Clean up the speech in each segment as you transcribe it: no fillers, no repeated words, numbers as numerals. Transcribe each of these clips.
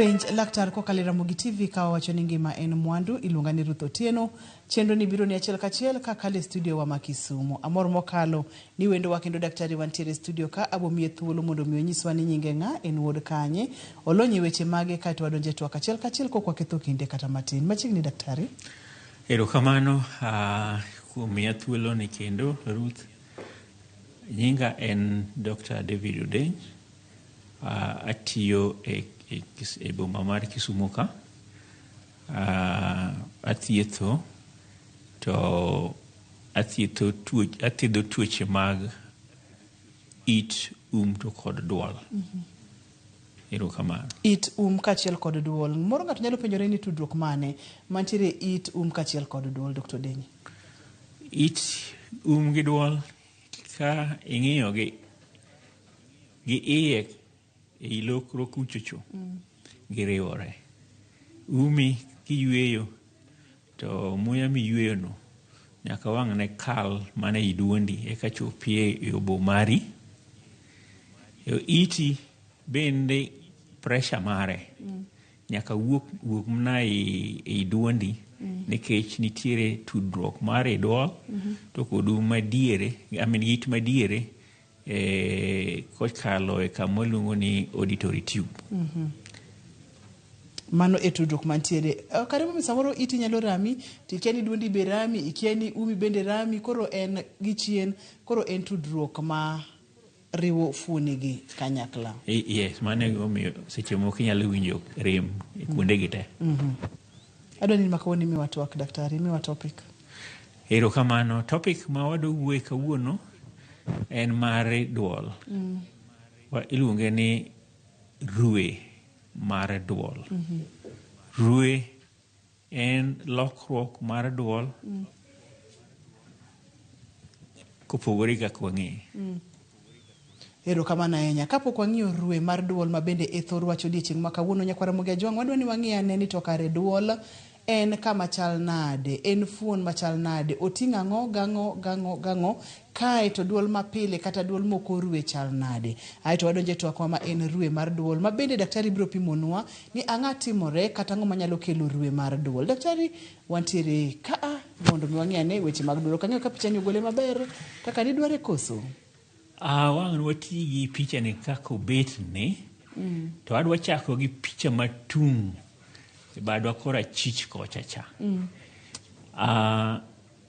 Penj laktar kokalo Ramogi TV kawa wacho ni ngima en mwandu iluonga ni Ruth Otieno chendo ni biro ni achiel kachiel ka kale studio wa Makisumu amor mokalo ni wendo wa kendo daktari wantiere studio ka abomie thuolo mondo mi onyiswa ni nyinge nga en wuod kanye olonye weche mage kato wadonje to kachiel kachiel kokwa ketho kinde kata matin machiegni daktari. Erokamano kuom miya thuolo ni kendo Ruth. Nyinga en Dr. David Odeny. Atiyo e boma mar Kisumu ka. Athietho to athiedho tuoche mag it, to kod duol. Erokamano. It kachiel kod duol. Moro ng'ato nyalo penjore ni tudruok mane mantiere it kachiel kod duol Dr. Odeny. It gi duol ka ing'iyo gi iye e lokro kuchocho giriwore. Umi kiyueyo to muya miyueyo no nyaka wang' ne kal mana i duondi eka chopie e obo mari. Iti bende pressure mare nyaka wuok mna i duondi nikech nitiere tudruok mare duol to kodu madiere it madiere kokalo e kama luongo ni auditory tube. Mano e tudruok mantiere. Karibu samoro iti nyalo rami, tikia ni duondi be rami, ikia ni umi bende rami, koro en gichien, koro en tudruok ma riwo fuoni gi kanyakla. Yes, mano omiyo seche moko inyalo winjo rem e kuonde gi te. Adwa ni makawoni miwa twak daktari, miwa topic. Erokamano, topic ma wado wuoye kawuono en mare duol. Iluonge ni rue mare duol. Rue en lokruok mare duol kopogore kaka wang'eyo. Erokamano ahinya. Kapok wang'iyo rue mar duol ma bende e thor wacho odiochieng' ma kawuono nyakwara Ramogi Ajwang' wadwa ni wang'i ane ni to kare duol en kama chal nade, en fuon machal nade, oting' ang'o gang'o kae to duol mapile kata duol moko rue chal nade. Aeto wadonje twak ma en rue mar duol ma bende daktari biro pimonwa ni ang'a timore kata ang'o manyalo kelo rue mar duol. Daktari wantiere ka mondo mi wang'i ane weche mag duol. Kang'eyo ka picha ni ogole maber kaka ni dware koso. Wang' wati gi picha ni kako bet ni to adwa chako gi picha matung' badwa kora chich kocha cha.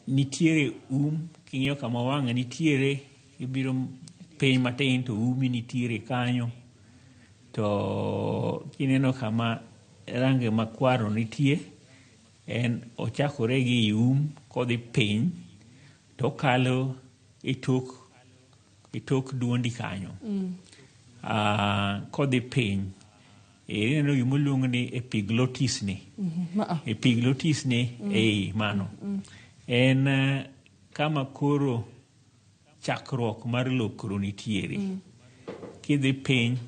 Nitiere king'iyo kama wang' nitiere ibiro piny matin to umi nitiere kanyo to kineno kama range makwaro nitie en ochakore gi kodhi piny to kalo i tok duondi kanyo. Kodhi piny ineno gimoluongo ni epiglottis ni. Epiglottis ni mano. En kama koro chakruok mar lokro nitiere. Kidhi piny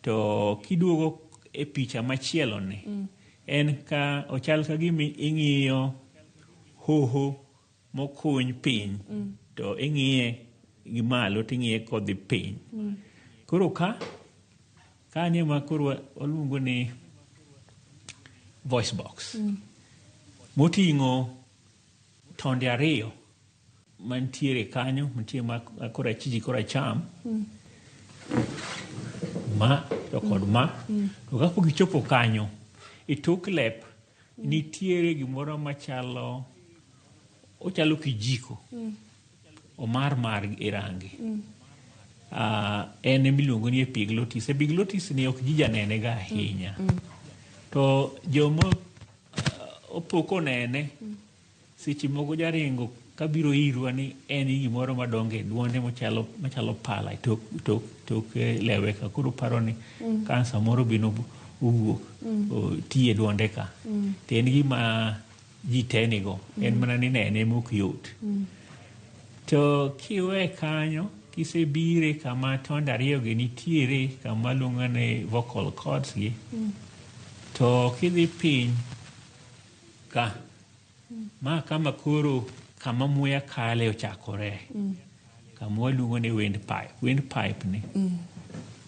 to kiduogo e picha machielo ni en ka ochal ka gima ing'iyo hoho mokuny piny to ing'iye gimalo ting'iye kodhi piny. Koro ka ni ma koro oluongo ni voice box moting'o tonde ariyo mantiere kanyo, mantiere ma kora chiji kora cham ma to kod ma to kapok gichopo kanyo e tok lep nitiere gimoro machalo ochalo kijiko omar e rangi. En miluongo ni epiglottis. Epiglottis ni ok ji janene ga ahinya. To jomo opoko nene seche moko jaringo kabiro irwa ni en gimoro madongo e duonde machalo pala tok lewe ka koro paro ni kansa moro bino owuok tiye duonde ka. To en gima ji tenigo. En mana ni nene mok yot. To kiwe kanyo kisebire kama tonde ariyo gi nitiere kama luongo ni vocal cords gi to kidhi piny ka ma kama koro kama muya kale ochakore kama waluongo ni windpipe ni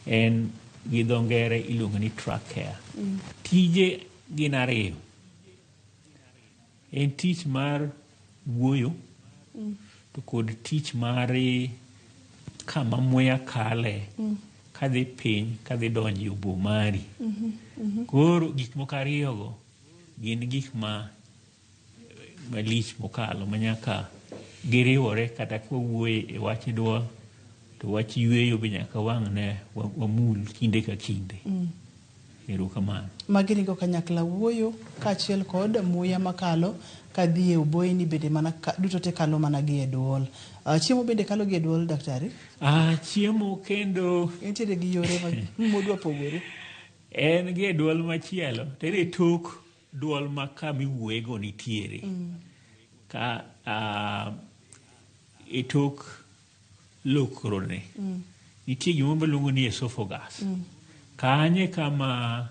en gi dho ngere iluongo ni trachea. Tije gin ariyo. En tich mar wuoyo to kod tich mar kama muya kale kadhi piny kadhi donjo e obo mari. Koro gik moko ariyogo gin gik malich mokalo manyaka giriwore kata kwawuoye e wach duol to wach yweyo be nyaka wang' ne wamul kinde ka kinde. Erokamano. Magiringo kanyakla wuoyo kaachiel kod muya makalo kadhi e oboyeni bende mana duto te kalo mana gi e duol. Chiemo bende kalo gi e duol, daktari? Chiemo kendo entiere gi yore modwa pogore. En gi e duol machielo to e tok duol ma kama iwuoyego nitiere. Ka e tok lokrone nitie gima waluongo ni esophagus. Kanye kama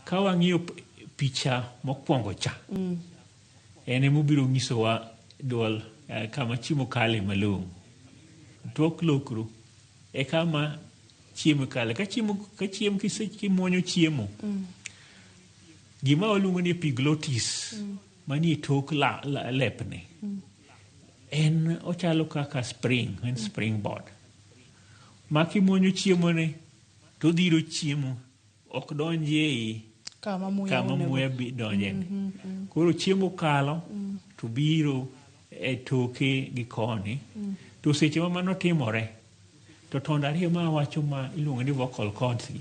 ka wang'iyo picha mokwongo cha en emobiro nyisowa duol kama chiemo kale malong'o. Tok lokro e kama chiemo kale. Ka chiemo kimuonyo chiemo gima waluongo ni epiglottis manie tok lepne en ochalo kaka en springboard ma kimuonyo chiemone to dhiro chiemo ok donjie i kama muya donjene. Koro chiemo kalo to biro e toke gi koni. To seche ma mano timore to tonde ariyo ma wacho ma iluongo ni vocal cords gi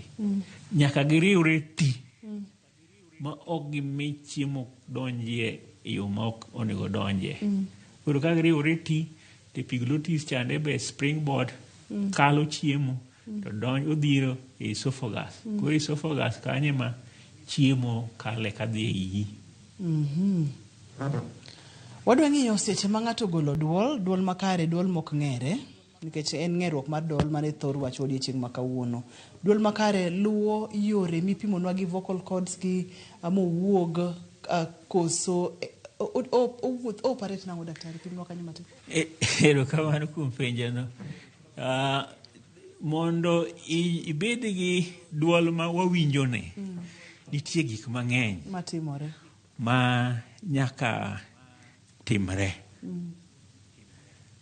nyaka giriwre ti ma ok gimi chiemo donjie e yo ma ok onego donjie. Koro ka giriwre ti to epiglottis chande be springboard kalo chiemo to odhiro e esophagus. Koro esophagus kanye ma chiemo kale kadhi e iyi. Wadwa ng'iyo seche ma ng'ato golo duol makare, duol mok ng'ere, nikech en ng'eruok mar duol mane thor wacho odiochieng' ma kawuono. Duol makare luwo yore mipimonwa gi vocal cords gi mowuog koso operate nango daktari pimnwa kanyo matin. Erokamano kuom penjono. Mondo ibed gi duol ma wawinjone nitie gik mang'eny matimore ma nyaka timre.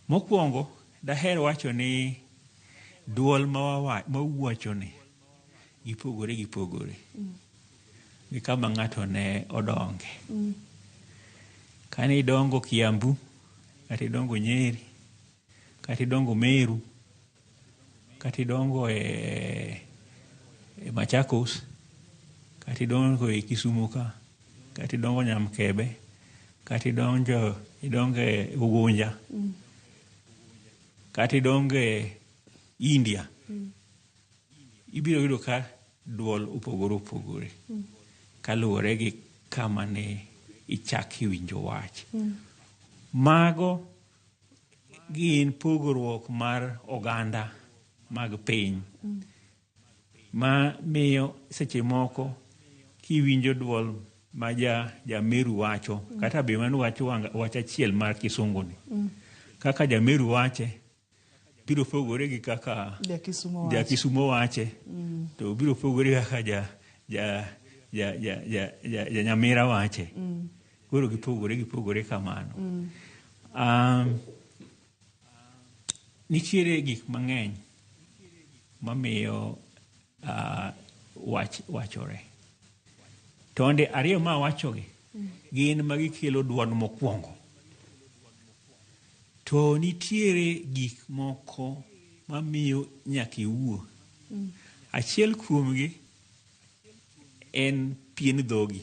Mokwongo daher wacho ni duol ma wawachone gipogore gi kama ng'ato ne odonge. Kane idongo Kiambu, kata idongo Nyeri, kata idongo Meru, kata idongo e Machakos, kata idongo e Kisumu ka, kata idongo Nyamkebe, kata idongo e Ugunja, kata idongo e India, ibiro yudo ka duol opogore kaluwore gi kama ne ichaki winjo wach. Mago gin pogruok mar oganda mag piny ma miyo seche moko kiwinjo duol ma Jameru wacho kata be mano wach achiel mar kisunguni kaka Jameru wache biro pogore gi kaka Jakisumo wache to biro pogore kaka Nyamira wache. Koro gipogore kamano. Nitiere gik mang'eny mamiyo wachore. Tonde ariyo ma wachogi gin magikelo duol mokwongo. To nitiere gik moko mamiyo nyaka iwuo. Achiel kuomgi en pien dhogi.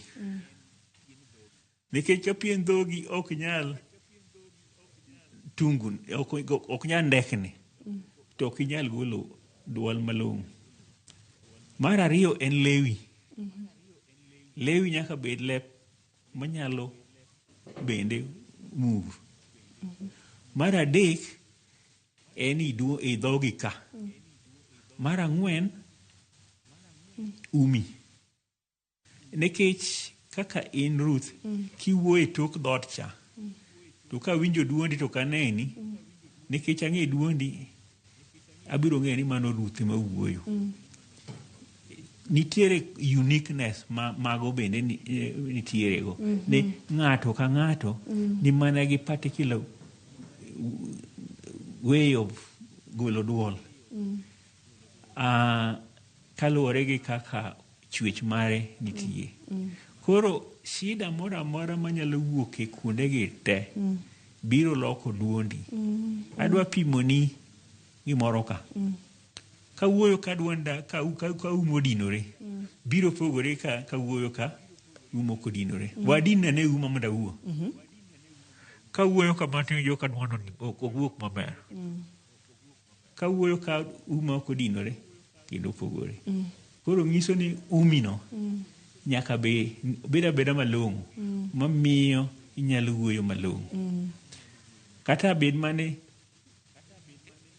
Nikech ka pien dhogi ok nyal tungun, ok nyal ndekni, to ok inyal golo duol malong'o. Mar ariyo en lewi. Lewi nyaka bed lep manyalo bende move. Mar adek en i dhogi ka. Mar ang'wen umi. Nikech kaka in Ruth kiwuoye tok dhoot cha to ka winjo duondi to kaneni nikech ang'e duondi abiro ng'e ni mano Ruth ma wuoyo. nitiere uniqueness mago bende nitiere go. Ni ng'ato ka ng'ato ni mana gi particular way of golo duol. Kaluwore gi kaka chwech mare nitie. Koro shida moro amora manyalo wuok e kuonde gi te biro loko duondi. Adwa pimoni gimoro ka. Kawuoyo ka duonda ka umo dinore. Biro pogore ka wuoyo ka umo kodinore. Wadina ne uma mondo awuo. Kawuoyo ka matin jo ka duondo ni ok wuok maber. Kawuoyo ka uma kodinore kendo pogore. Koro nyiso ni umino nyaka beda malong'o mamiyo inyalo wuoyo malong'o. Kata bed mane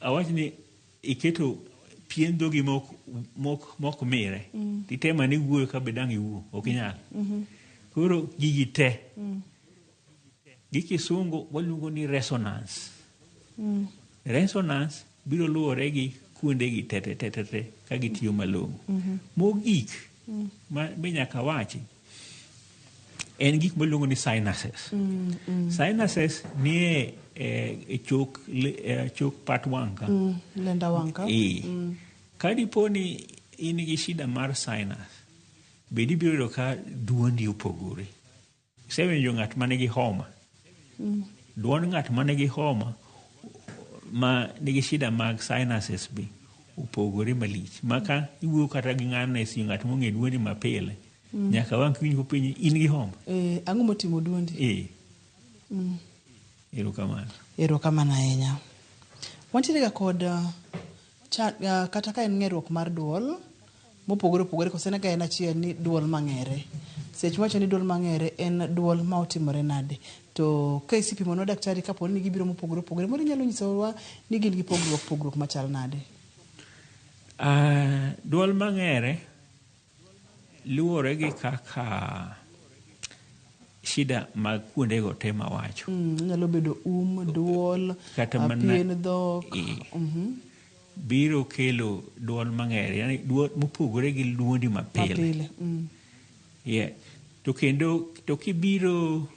awach ni iketo pien dhogi mok mire titema ni wuoyo ka bedang' iwuo ok inyal. Koro gigi te gi kisungu waluongo ni resonance. Resonance biro luwore gi kuonde gi te ka gitiyo malong'o. Mogik be nyaka wachi en gik maluongo ni sinuses. Sinuses nie chok pat wang' ka. Lenda wang' ka. Kadipo ni in gi shida mar sinus, bedi biro ka duondi opogore. Isewinjo ng'at mane gi homa. Duond ng'at mane gi homa ma nigi shida mag sinuses be opogore malich. Maka iwuo kata gi ng'ano e ng'at mong'e duondi mapile. Nyaka wang' kiwinjo kopinyi in gi homa. Ang'o motimo duondi? Erokamano. Erokamano ahinya. Wantiere ga kod kata ka en ng'eruok mar duol mopogore opogore kosene ka en achiel ni duol mang'ere. Seche wacho ni duol mang'ere en duol ma otimore nade. To ka isipimonwa daktari kapo ni gibiro mopogore opogore, moro inyalo nyisowa ni gin gi pogruok machal nade? Duol mang'ere luwore gi kaka shida mag kuonde go te mawacho. Nyalo bedo duol, kata pien dhok. Biro kelo duol mang'ere, yani duol mopogore gi duondi mapile. To kendo to kibiro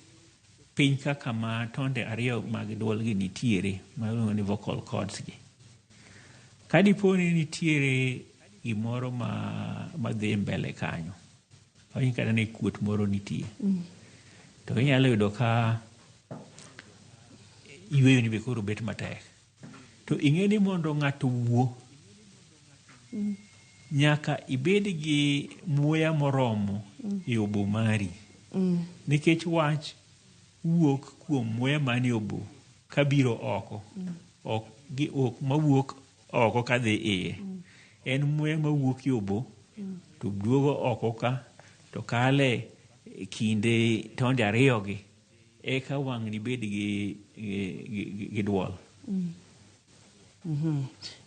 piny kaka ma tonde ariyo mag duol gi nitiere maluongo ni vocal cords gi. Kadipo ni nitiere gimoro ma dhi mbele kanyo, oyin kata ni kuot moro nitie, to inyalo yudo ka yweyo ni be koro bet matek. To ing'e ni mondo ng'ato wuo nyaka ibed gi muya moromo e obo mari. Nikech wach wuok kuom muya mani obo kabiro oko, ok mawuok oko ka dhi iye. En muya mawuok e obo to duogo oko ka to kale kinde tonde ariyo gi eka wang' ni bed gi duol.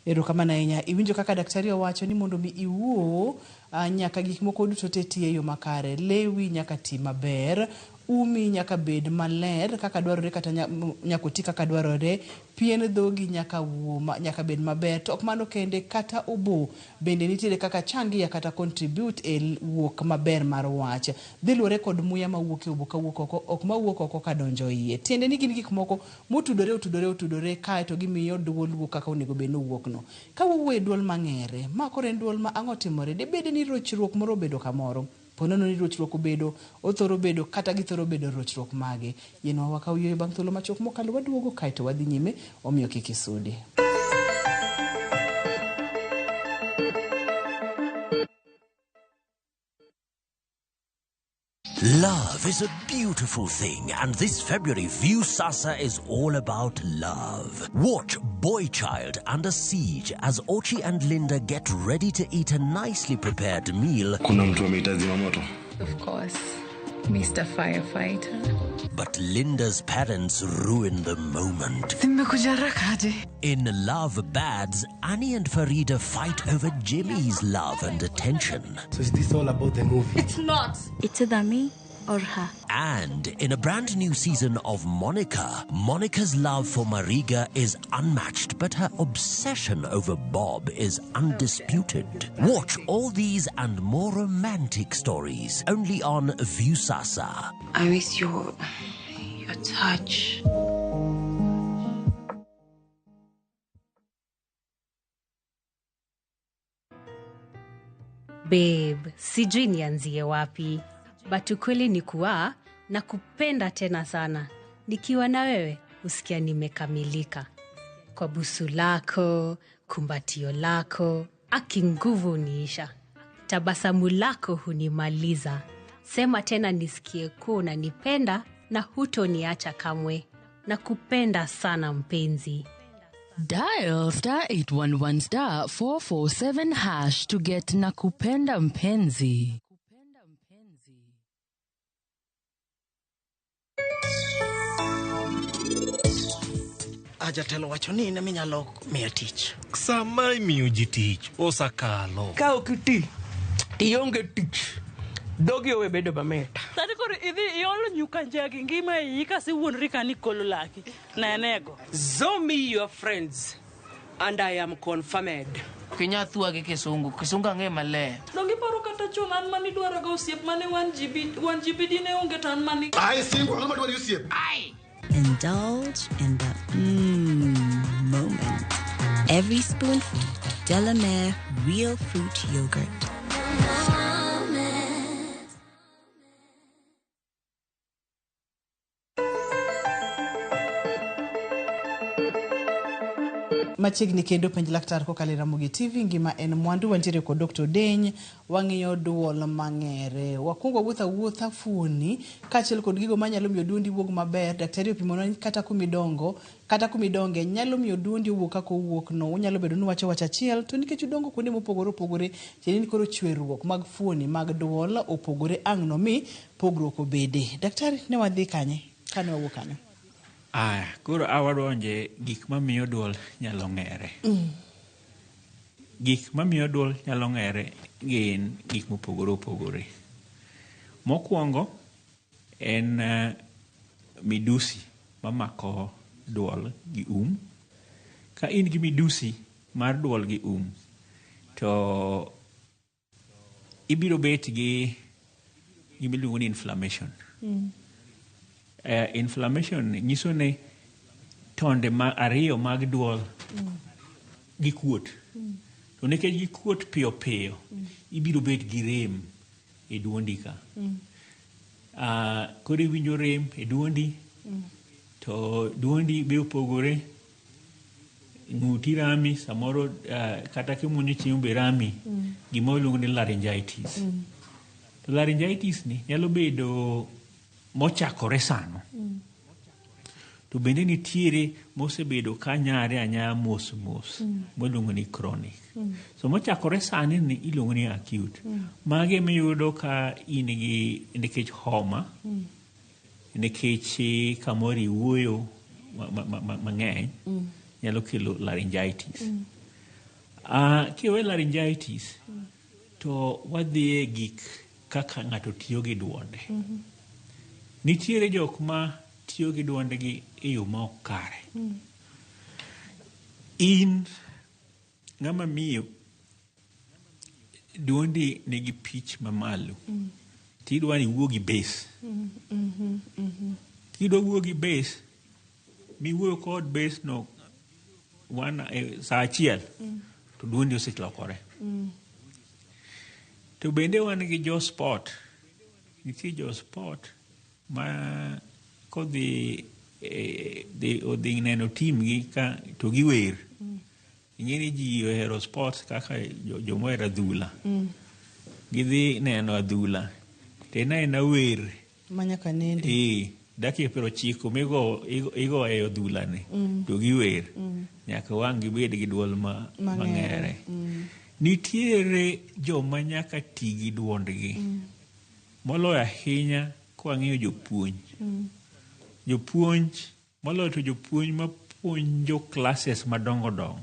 Erokamano ahinya. Iwinjo kaka daktari owacho ni mondo mi iwuo nyaka gik moko duto te tiyo e yo makare. Lewi nyaka ti maber, umi nyaka bed maler kaka dwarore kata nyaka oti kaka dwarore, pien dhogi nyaka wuo nyaka bed maber. To ok mano kende, kata obo bende nitiere kaka changia kata contribute e wuok maber mar wach. Dhi luwore kod muya mawuok e obo ka wuok oko, ok mawuok oko ka donjo iye. Tiende ni gin gik moko motudore kae to gimiyo duol wuok kaka onego bed nowuok no. Ka wuoyo e duol mang'ere, ma koro en duol ma ang'o timore, debed ni rochruok moro bedo kamoro. Ponono ni rochruok obedo, othoro bedo kata githoro bedo rochruok mage. Yenwa wakaw yweyo bang' thuolo machok mokalo waduogo kae to wadhi nyime, omiyo kik isudi. Love is a beautiful thing, and this February, View Sasa is all about love. Watch Boy Child Under Siege as Ochi and Linda get ready to eat a nicely prepared meal. Kuna mtu ameita zimamoto? Of course, Mr. Firefighter. But Linda's parents ruin the moment. In Love Bads, Annie and Farida fight over Jimmy's love and attention. So is this all about the movie? It's not. It's a dummy. or her. And in a brand new season of Monica, Monica's love for Mariga is unmatched, but her obsession over Bob is undisputed. Watch all these and more romantic stories only on Viusasa. I miss your touch. Babe, sijui nianzie wapi. But ukweli ni kuwa na kupenda tena sana. Nikiwa na wewe, usikia nimekamilika. Kwa busu lako, kumbatio lako, aki nguvu niisha. Tabasamu lako hunimaliza. Sema tena nisikie kuwa unanipenda na hutoniacha kamwe. Na kupenda sana mpenzi. Dial *811 447# to get Nakupenda Mpenzi. Ajatelo wacho ni minyalo miyo tich. Sama imiyo ji tich osakalo. Ka ok ti, ionge tich. Dogi owe bedo mamit. Sadi koro idhi iolo nyuka njagi ngima iyi kasi wuonri kani kolo laki. Nenego. Show me your friends and I am confirmed. Kinya thua gi kisungu ang'e maler. Dongi paro kata chon an mani dwaro ga osiep mane 1GB dine onge tan mani. Ai singo ng'ama dwaro osiep. Ai. Indulge in the moment. Every spoonful Delamere real fruit yogurt. Machiegni kendo penj laktar kokalo Ramogi TV ngima en mwandu wantiere kod Dr. Deny wang'iyo duol mang'ere wakungo wuotha fuoni kaachiel kod gigo manyalo miyo duondi wuog maber daktari opimona kata kumidonge nyalo miyo duondi wuog kaka owuok no unyalo bedo ni wacho achiel to nikech udongo kuonde mopogore chenini koro chweruok mag fuoni mag duol opogore ang'no mi pogruok obede. Daktari ne wadhi kanye kane wawuok kanyo? Koro awadonje gik mamiyo duol nyalo ng'ere. Gik mamiyo duol nyalo ng'ere gin gik mopogore. Mokwongo en midusi mamako duol gi Ka in gi midusi mar duol gi to ibiro bet gi gimiluongo ni inflammation. Inflammation nyiso ne tonde ariyo mag duol gikuot. To nikech gikuot piyo ibiro bet gi rem e duondi ka. Koro iwinjo rem e duondi to duondi biro pogore, ng'uti rami samoro kata kimuonyo chiemo be rami gima iluongo ni laryngitis. To laryngitis ni nyalo bedo mochakore sano. To bende nitiere mosebedo ka nyare mos miluongo ni chronic. So mochakore sani ni iluongo ni acute. Mage miyudo ka in gi nikech homa, nikech kamoro iwuoyo mang'eny nyalo kelo laryngitis. Kiwe laryngitis to wadhi e gik kaka ng'ato tiyo gi duonde. Nitiere jok ma tiyo gi duondegi e yo ma ok kare. In ng'ama miyo duondi nigi pitch mamalo. Tidwa ni wuo gi bass. Kidwa wuo gi bass, miwuoyo kod bass no sa achiel to duondi oselokore. To bende wan gi jo sport. Nitie jo sport ma kodhi odhi neno team gi ka to giwer. Ing'eni ji ohero sports kaka jomohero adhula. Gidhi neno adhula. Tena wer. Manyaka nende. Dakika 90 igo e adhula ni. To giwer. Nyaka wang' gibed gi duol mang'ere. Nitiere joma nyaka ti gi duondgi. Moloyo ahinya kwang'iyo jopuonj. Jopuonj, moloyo to jopuonj mapuonjo classes madongo.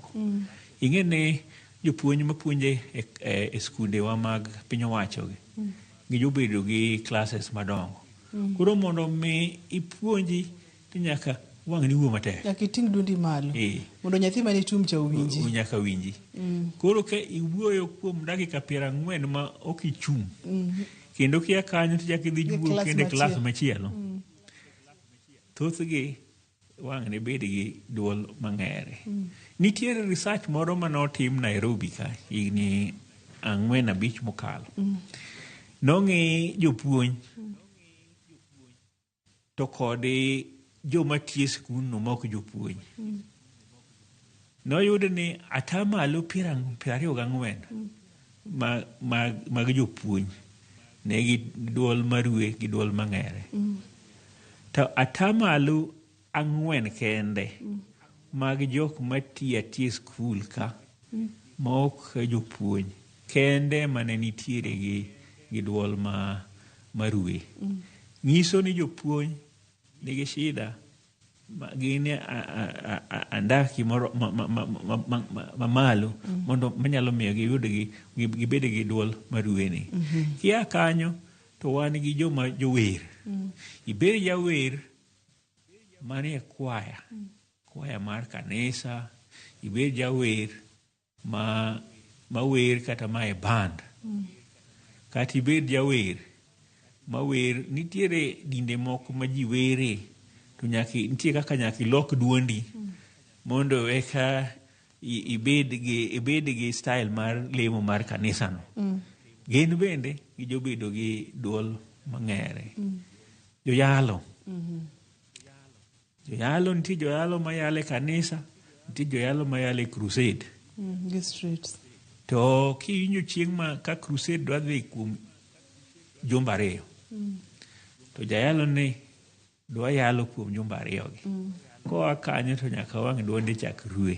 Ing'ene jopuonj mapuonje e skundewa mag piny owacho gi jobedo gi classes madongo. Koro mondo mi ipuonji to nyaka wang' ni wuo matek. Nyaka iting' dundi malo. Mondo nyathi mane tum cha uwinji. Nyaka winji. Koro ka iwuoyo kuom dakika 40 ma ok ichung'. Kendo kia kanyo to chak idhi wuo kendo klas machielo. Thothgi wang' ne bed gi duol mang'ere. Nitiere research moro manotim Nairobi ka higni 4-5 mokalo. Nong'i jopuonj to kod joma tiyo skul no mok jopuonj. Noyudo ni atamalo 24 mag jopuonj ne gi duol marue gi duol mang'ere. To atamalo 4 kende mag jok matiyo skul ka mok jopuonj kende mane nitiere gi duol marue. Nyiso ni jopuonj nigi shida gin andaki mamalo mondo manyalo miyo giyud gibed gi duol marue ni. Kia kanyo to wan gi joma jower. Ibed jawer manie kwaya mar kanisa, ibed jawer mawer kata mae band. Kata ibed jawer mawer, nitiere dinde moko ma ji were to nitie kaka nyaka ilok duondi mondo eka ibed gi style mar lemo mar kanisa no. Gin bende gijobedo gi duol mang'ere. Joyalo. Joyalo, nitie joyalo mayale kanisa, nitie joyalo mayale crusade. To kiwinjo chieng' ma ka crusade dwa dhi kuom jumbe 2, to jayalo ni dwa yalo kuom jumbe 2 gi. Koa kanyo to nyaka wang' duonde chak rue.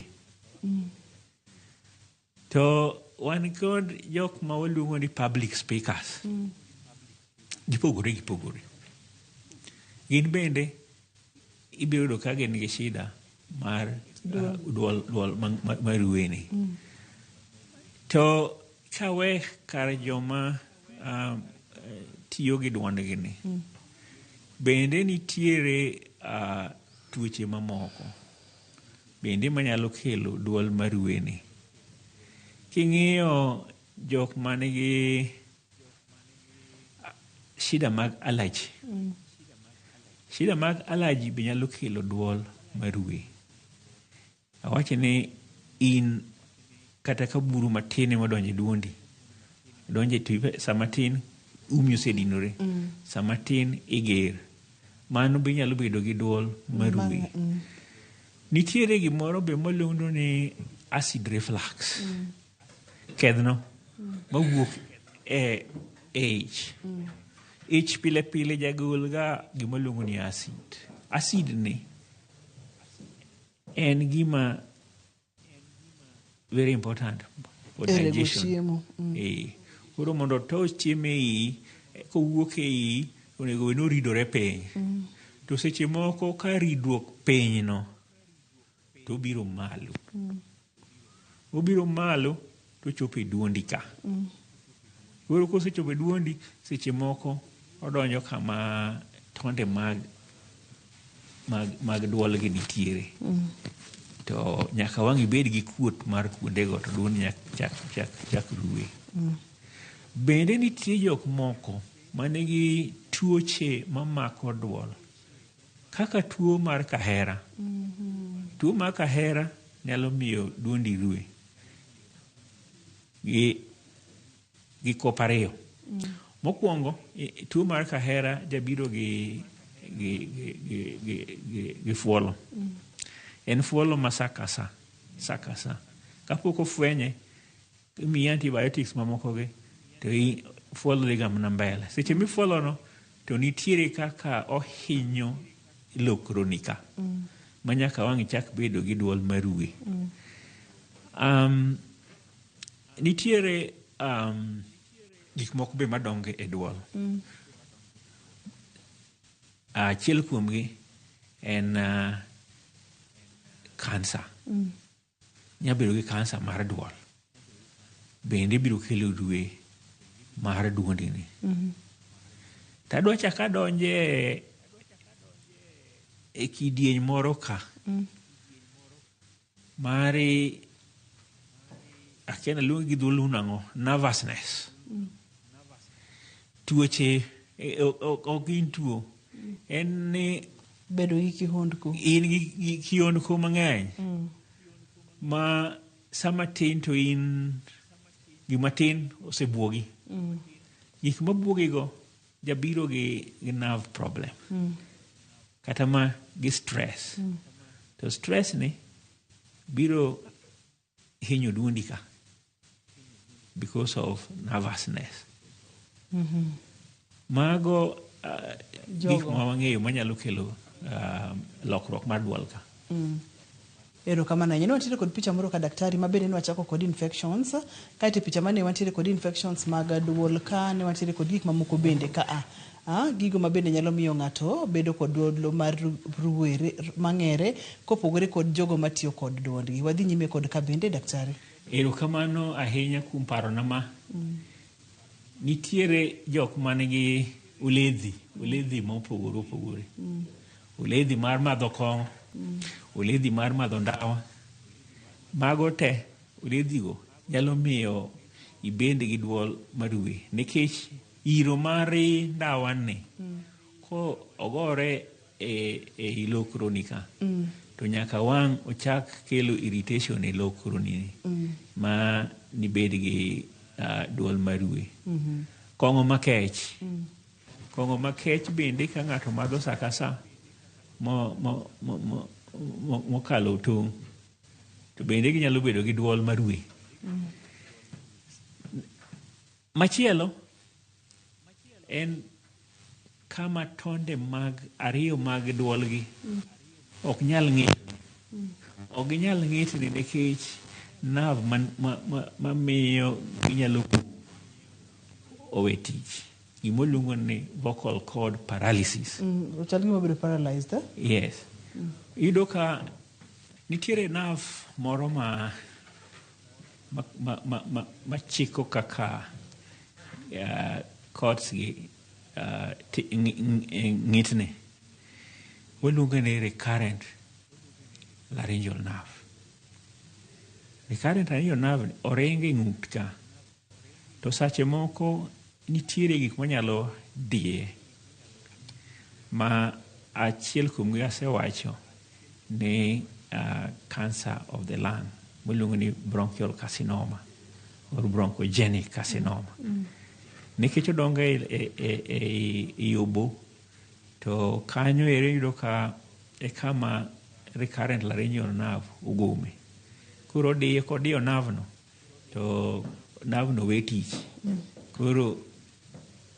To wan kod jok ma waluongo ni public speakers. Gipogore. Gin bende ibiro ka gin gi shida mar duol marue ni. To kawe kar joma tiyo gi duondgi ni. Bende nitiere tuoche mamoko bende manyalo kelo duol marue ni. King'iyo jok manigi shida mag allergy. Shida mag allergy be nyalo kelo duol marue. Awache ni in kata ka buru matin modonje duondi. Donje to sama tin umi osedinore. Sama tin iger. Mano be nyalo bedo gi duol marue. Nitiere gimoro be maluongo ni acid reflux. Kedhno mawuok ich pile jagol ga gima luongo ni acid. Acid ni en gima very important for digestion. Koro mondo to chieme iyi, kowuok e iyi, onego no ridore piny. To seche moko ka ridruok piny no, to biro malo. Obiro malo to chopo e duondi ka. Koro kosechopo e duondi, seche moko odonjo kama tonde mag duol gi nitiere. To nyaka wang' ibed gi kuot mar kuondego to duondi chak rue. Bende nitie jok moko manigi tuoche mamako duol. Kaka tuo mar kahera. Tuo mar kahera nyalo miyo duondi rue. Gi kopareo. Mokwongo, tuo mar kahera jabiro gi fuolo. En fuolo ma sakasa. Kapok ofwenye, imiyi antibiotics mamoko gi, to fuolo dhiga mana mbele. Seche mifuolo no, to nitiere kaka ohinyo lokronika. Manyaka wang' chak bedo gi duol marue. Nitiere gik moko be madonge e duol. Achiel kuomgi en kansa. Nyabedo gi kansa mar duol. Bende biro kelo rue mar duondi ni. Tadwa chaka donje e kidieny moro ka. Mari akena luongi gi dholuo nang'o, nervousness. Tuoche ok gin tuo. En ni bedo gi kihondko. In gi kihondko mang'eny. Ma sama tin to in gima tin osebuogi. Gik mabuogigo jabiro gi nerve problem. Kata ma gi stress. To stress ni biro hinyo duondi ka because of nervousness. Mago gik ma wang'eyo manyalo kelo lokruok mar duol ka. Ero kamano ahinya. Wantiere kod picha moro ka daktari ma bende ne wachako kod infections. Kaeto picha mane wantiere kod infections mag duol ka, ne wantiere kod gik mamoko bende ka gigo ma bende nyalo miyo ng'ato bedo kod duol mar ruwere mang'ere kopogore kod jogo matiyo kod duondgi. Wadhi nyime kod ka bende daktari. Ero kamano ahinya kuom parona ma. Nitiere jok manigi uledhi mopogore opogore. Uledhi mar madho kong'o, uledhi mar madho ndawa. Mago te uledhigo nyalo miyo ibed gi duol maruwe, nikech iro mar ndawa ni ko ogore e lokroni ka, to nyaka wang' ochak kelo irritation e lokroni ma nibed gi duol maruwe. Kong'o makech. Kong'o makech bende ka ng'ato madho sa ka sa mokalo tong', to bende ginyalo bedo gi duol maruwe. Machielo en kama tonde ariyo mag duolgi ok nyal ng'itni. Ok ginyal ng'itni nikech nerve mamiyo ginyalo owe tich. Gimoluongo ni vocal cord paralysis. Chal gima bedo paralyzed. Yes. Yudo ka nitiere nerve moro machiko kaka cords gi ng'itne. Waluongo ni recurrent laryngeal nerve. Recurrent laryngeal nerve oringe ng'ut ka. To sache moko nitiere gik manyalo diye. Ma achiel kuom gi asewacho ni cancer of the lung, waluongo ni bronchial carcinoma or bronchogenic carcinoma. Nikech odongo e obo, to kanyo ere yudo ka e kama recurrent laryngeal nerve ogome. Koro kodiyo nerve no, to nerve no we tich. Koro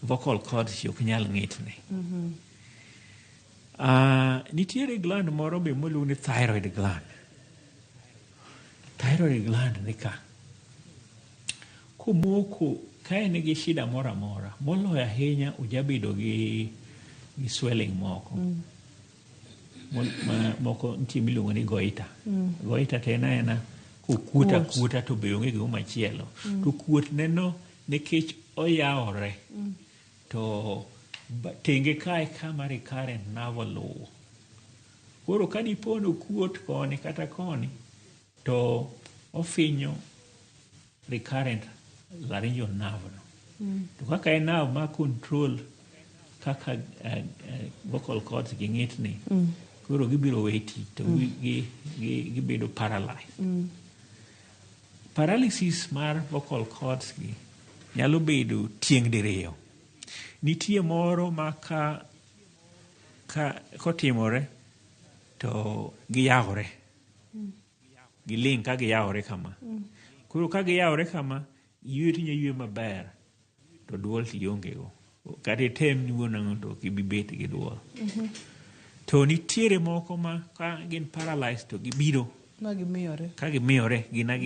vocal cords ok nyal ng'itne. Nitiere gland moro be moluongo ni thyroid gland. Thyroid gland ni ka. Komoko ka en gi shida moro amora, moloyo ahinya ujabedo gi swelling moko. Moko nitie miluongo ni goita. Goita te ena kuota to be onge go machielo. To kuot neno nikech oyawore. To tenge kae kama recurrent nerve oluwo. Koro ka dipono kuot koni kata koni, to ofinyo recurrent laryngeal nerve no. To kaka en nerve ma control kaka vocal cords gi ng'itni, koro gibiro we tich to gibedo paralyzed. Paralysis mar vocal cords gi nyalo bedo tieng' diriyo. Nitie moro ma kotimore to giyawore. Giling ka giyawore kama. Koro ka giyawore kama, ywe tinyo ywe maber, to duol tionge go. Kata tem nyuo nang'o to kibibet gi duol. To nitiere moko ma ka gin paralyzed to gibiro ka gimiyore gina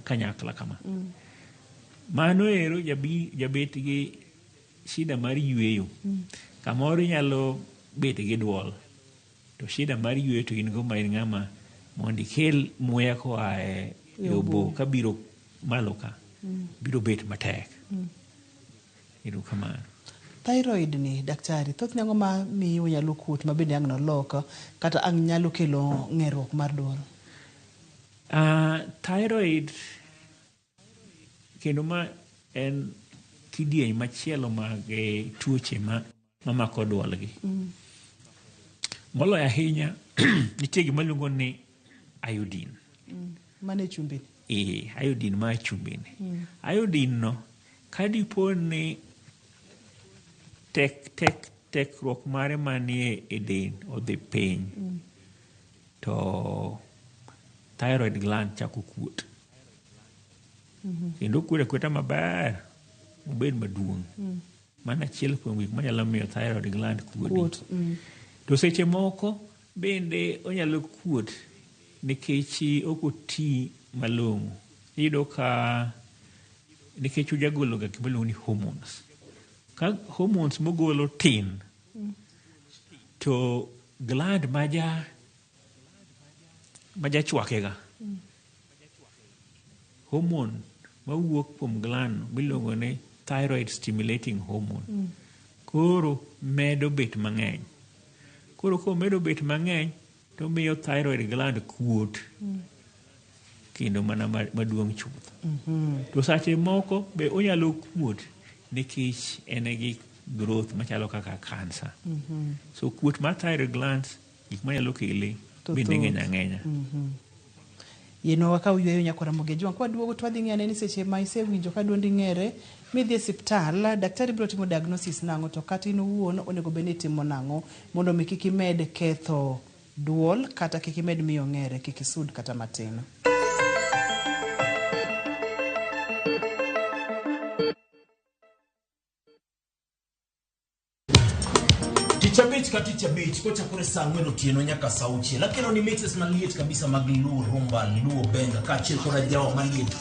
kanyakla kama. Mano ero jabet gi shida mar yweyo. Kamoro nyalo bet gi duol. To shida mar yweyo to in go ma in ng'ama mondo ikel muya koa e obo ka biro malo ka. Biro bet matek. Erokamano. Thyroid ni daktari thoth nyango ma miyo nyalo kuot ma bende ang'no loko kata ang' nyalo kelo ng'eruok mar duol. Thyroid kendo ma en kidieny machielo mag tuoche mamako duolgi. Moloyo ahinya nitie gima luongo ni iodine. Mane chumbini? Iodine ma chumbini. Iodine no kadipo ni tekruok mare manie e del odhi piny to thyroid gland chako kuot. Kendo kuot akweta maber obed maduong'. Mana achiel kuom gik manyalo miyo thyroid gland kuot. To seche moko bende onyalo kuot nikech ok oti malong'o. Iyudo ka nikech ojagolo ga gima iluongo ni hormones. Ka hormones mogolo tin to gland maja chwake ga. Hormone mawuok kuom gland miluongo ni thyroid stimulating hormone. Koro medo bet mang'eny. Koro medo bet mang'eny to miyo thyroid gland kuot. Kendo mana maduong' chuth. To sache moko be onyalo kuot nikech en gi growth machalo kaka cancer. So kuot mar thyroid glands gik manyalo kele bende ng'eny ang'enya. Yeno waka uyweyo nyakora Ramogi Jwang kwa duogo twadhi ng'ane ni seche ma isewinjo ka duondi ng'ere midhi e osiptal daktari biro timo diagnosis nang'o to kata in owuon onego bed ni timo nang'o mondo mi kik imed ketho duol kata kik imed miyo ng'ere kik isud kata matin. Ticha beach kocha kure saa ng'wen otieno nyaka saa auchiel. Lakini ni mixes maliet kabisa mag luo rumba, luo benga kaachiel koda jawa maliet.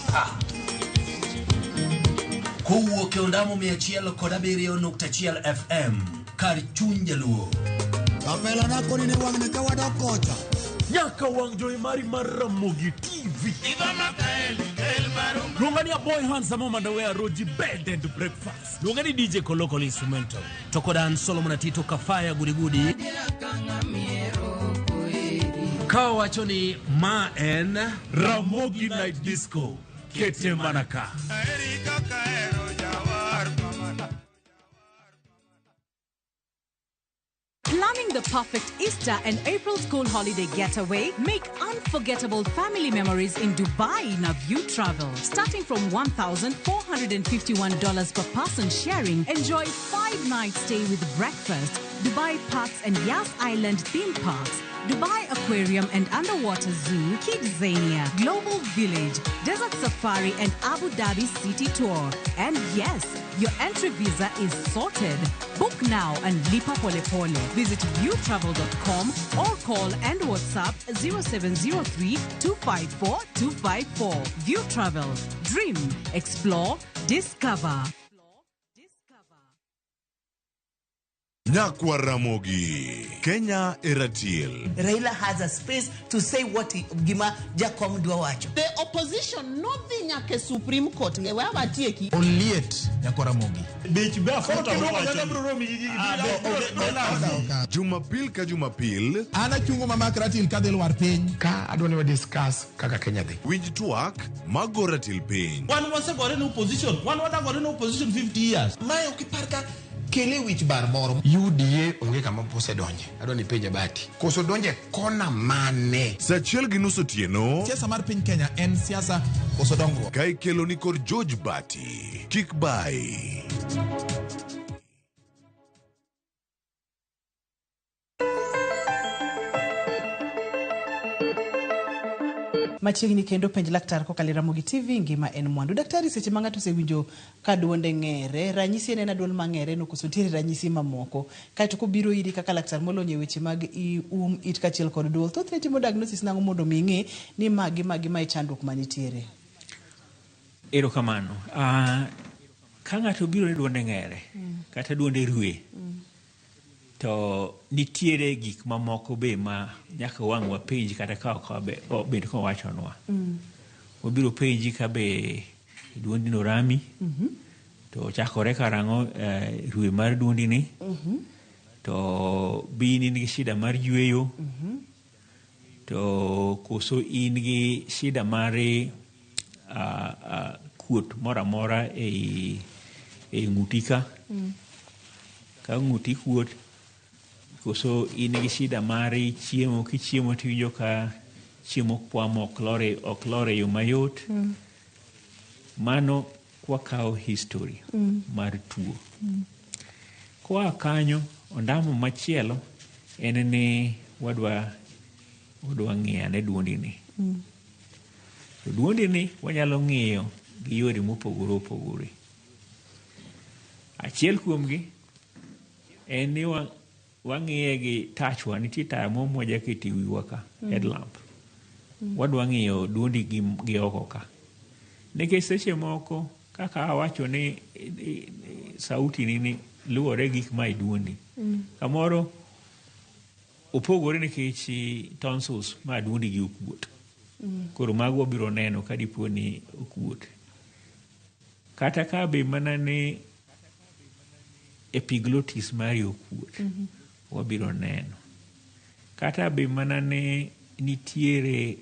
Kowuok e ondamo 107.1 FM kar chuny jaluo. Kamela nako ni wang'ne ka wadok kocha. Nyaka wang' joy mari mar Ramogi TV. Lungani a boy handsome underwear roji bed and breakfast. Lungani DJ Kolokol instrumental. Tokodan Solomon Atito Kafaya gudi. Kawachoni ma en Ramogi Night Disco. Kete manaka. Planning the perfect Easter and April school holiday getaway? Make unforgettable family memories in Dubai in a View Travel. Starting from $1,451 per person sharing, enjoy 5-night stay with breakfast, Dubai Parks and Yas Island theme parks, Dubai Aquarium and Underwater Zoo, Kidzania, Global Village, Desert Safari and Abu Dhabi City Tour. And yes, your entry visa is sorted. Book now and lipa pole pole. Visit viewtravel.com or call and WhatsApp 0703 254 254. View Travel. Dream, explore, discover. Nyakwa Ramogi, Kenya Eratiel. Raila has a space to say what Gima Jakom Dwawacho. The opposition, nothing like a Supreme Court. Oliet, Nyakwa Ramogi. Jumapil ka Jumapil. Ana chungo mama kratil kadel war piny. Ka adwani wa discuss kaka Kenya dhi. Winj tuak magoratil piny. One was got in opposition. One was got in opposition 50 years. Mayo kiparka kele wich bar moro. UDA onge kama pose donje. Adwani penja bati. Koso donje kona mane. Sachiel gi nus otieno. Siasa mar piny Kenya en siasa koso dongruok. Kai kelo ni kod George Bati. Kik bai. Machiegni kendo penj laktar kokalo Ramogi TV ngima en mwandu. Daktari seche ma ng'ato osewinjo ka duonde ng'ere, ranyisi en duol mang'ere no koso tiere ranyisi mamoko. Kaito kobiro iri kaka laktar molonye weche mag it kachiel kod duol. Thothne timo diagnosis nang'o mondo mi ng'e ni magi ma chandruok manitiere. Erokamano. Ka ng'ato biro ni duonde ng'ere kata duonde rue. To nitiere gik mamoko be ma nyaka wang'wa penji kata ka obed kowachonwa. Wabiro penji ka be duondi no rami, to chakore karango rwe mar duondi ni to bi in gi shida mar yweyo to koso in gi shida mar kuot mora mora e ngutika ka nguti kuot koso in gi shida mar chiemo kichiemo tiwinjo ka chiemo kwamo ok lore yo mayot mano kwakawo history mar tuo kwa kanyo ondamo machielo en ni wadwa ng'iyo ne duondi ni to duondi ni wanyalo ng'iyo gi yore mopogore opogore. Achiel kuomgi en ni wang'iye gi tachwa, nitie taya moja kiti wiwa ka headlamp. Wadwa ng'iyo duondi gi oko ka. Nikech seche moko kaka awacho ni sauti ni luwore gik ma duondi. Kamoro opogore nikech tonsils ma duondi gi okuot. Koro mago biro neno ka dipo ni okuot. Kata ka be mana ni epiglottis mari okuot. Wabiro neno. Kata be mana ni nitiere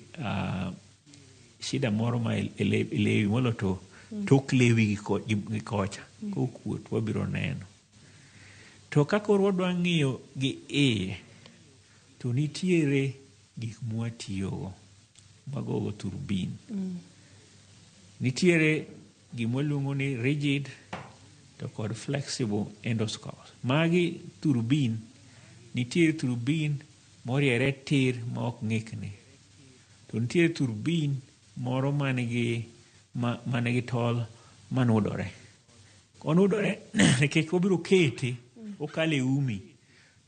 shida moro ma lewi molo to tok lewi gi kocha kokuot wabiro neno. To kako wadwa ng'iyo gi to nitiere gik mwatiyogo magogo turbin. Nitiere gimwaluongo ni rigid to kod flexible endoscopes. Magi turbin, nitiere turbin moriere tir ma ok ng'ikni. To nitiere turbin moro manigi tol manudore. Onudore nikech obiro kete okale umi.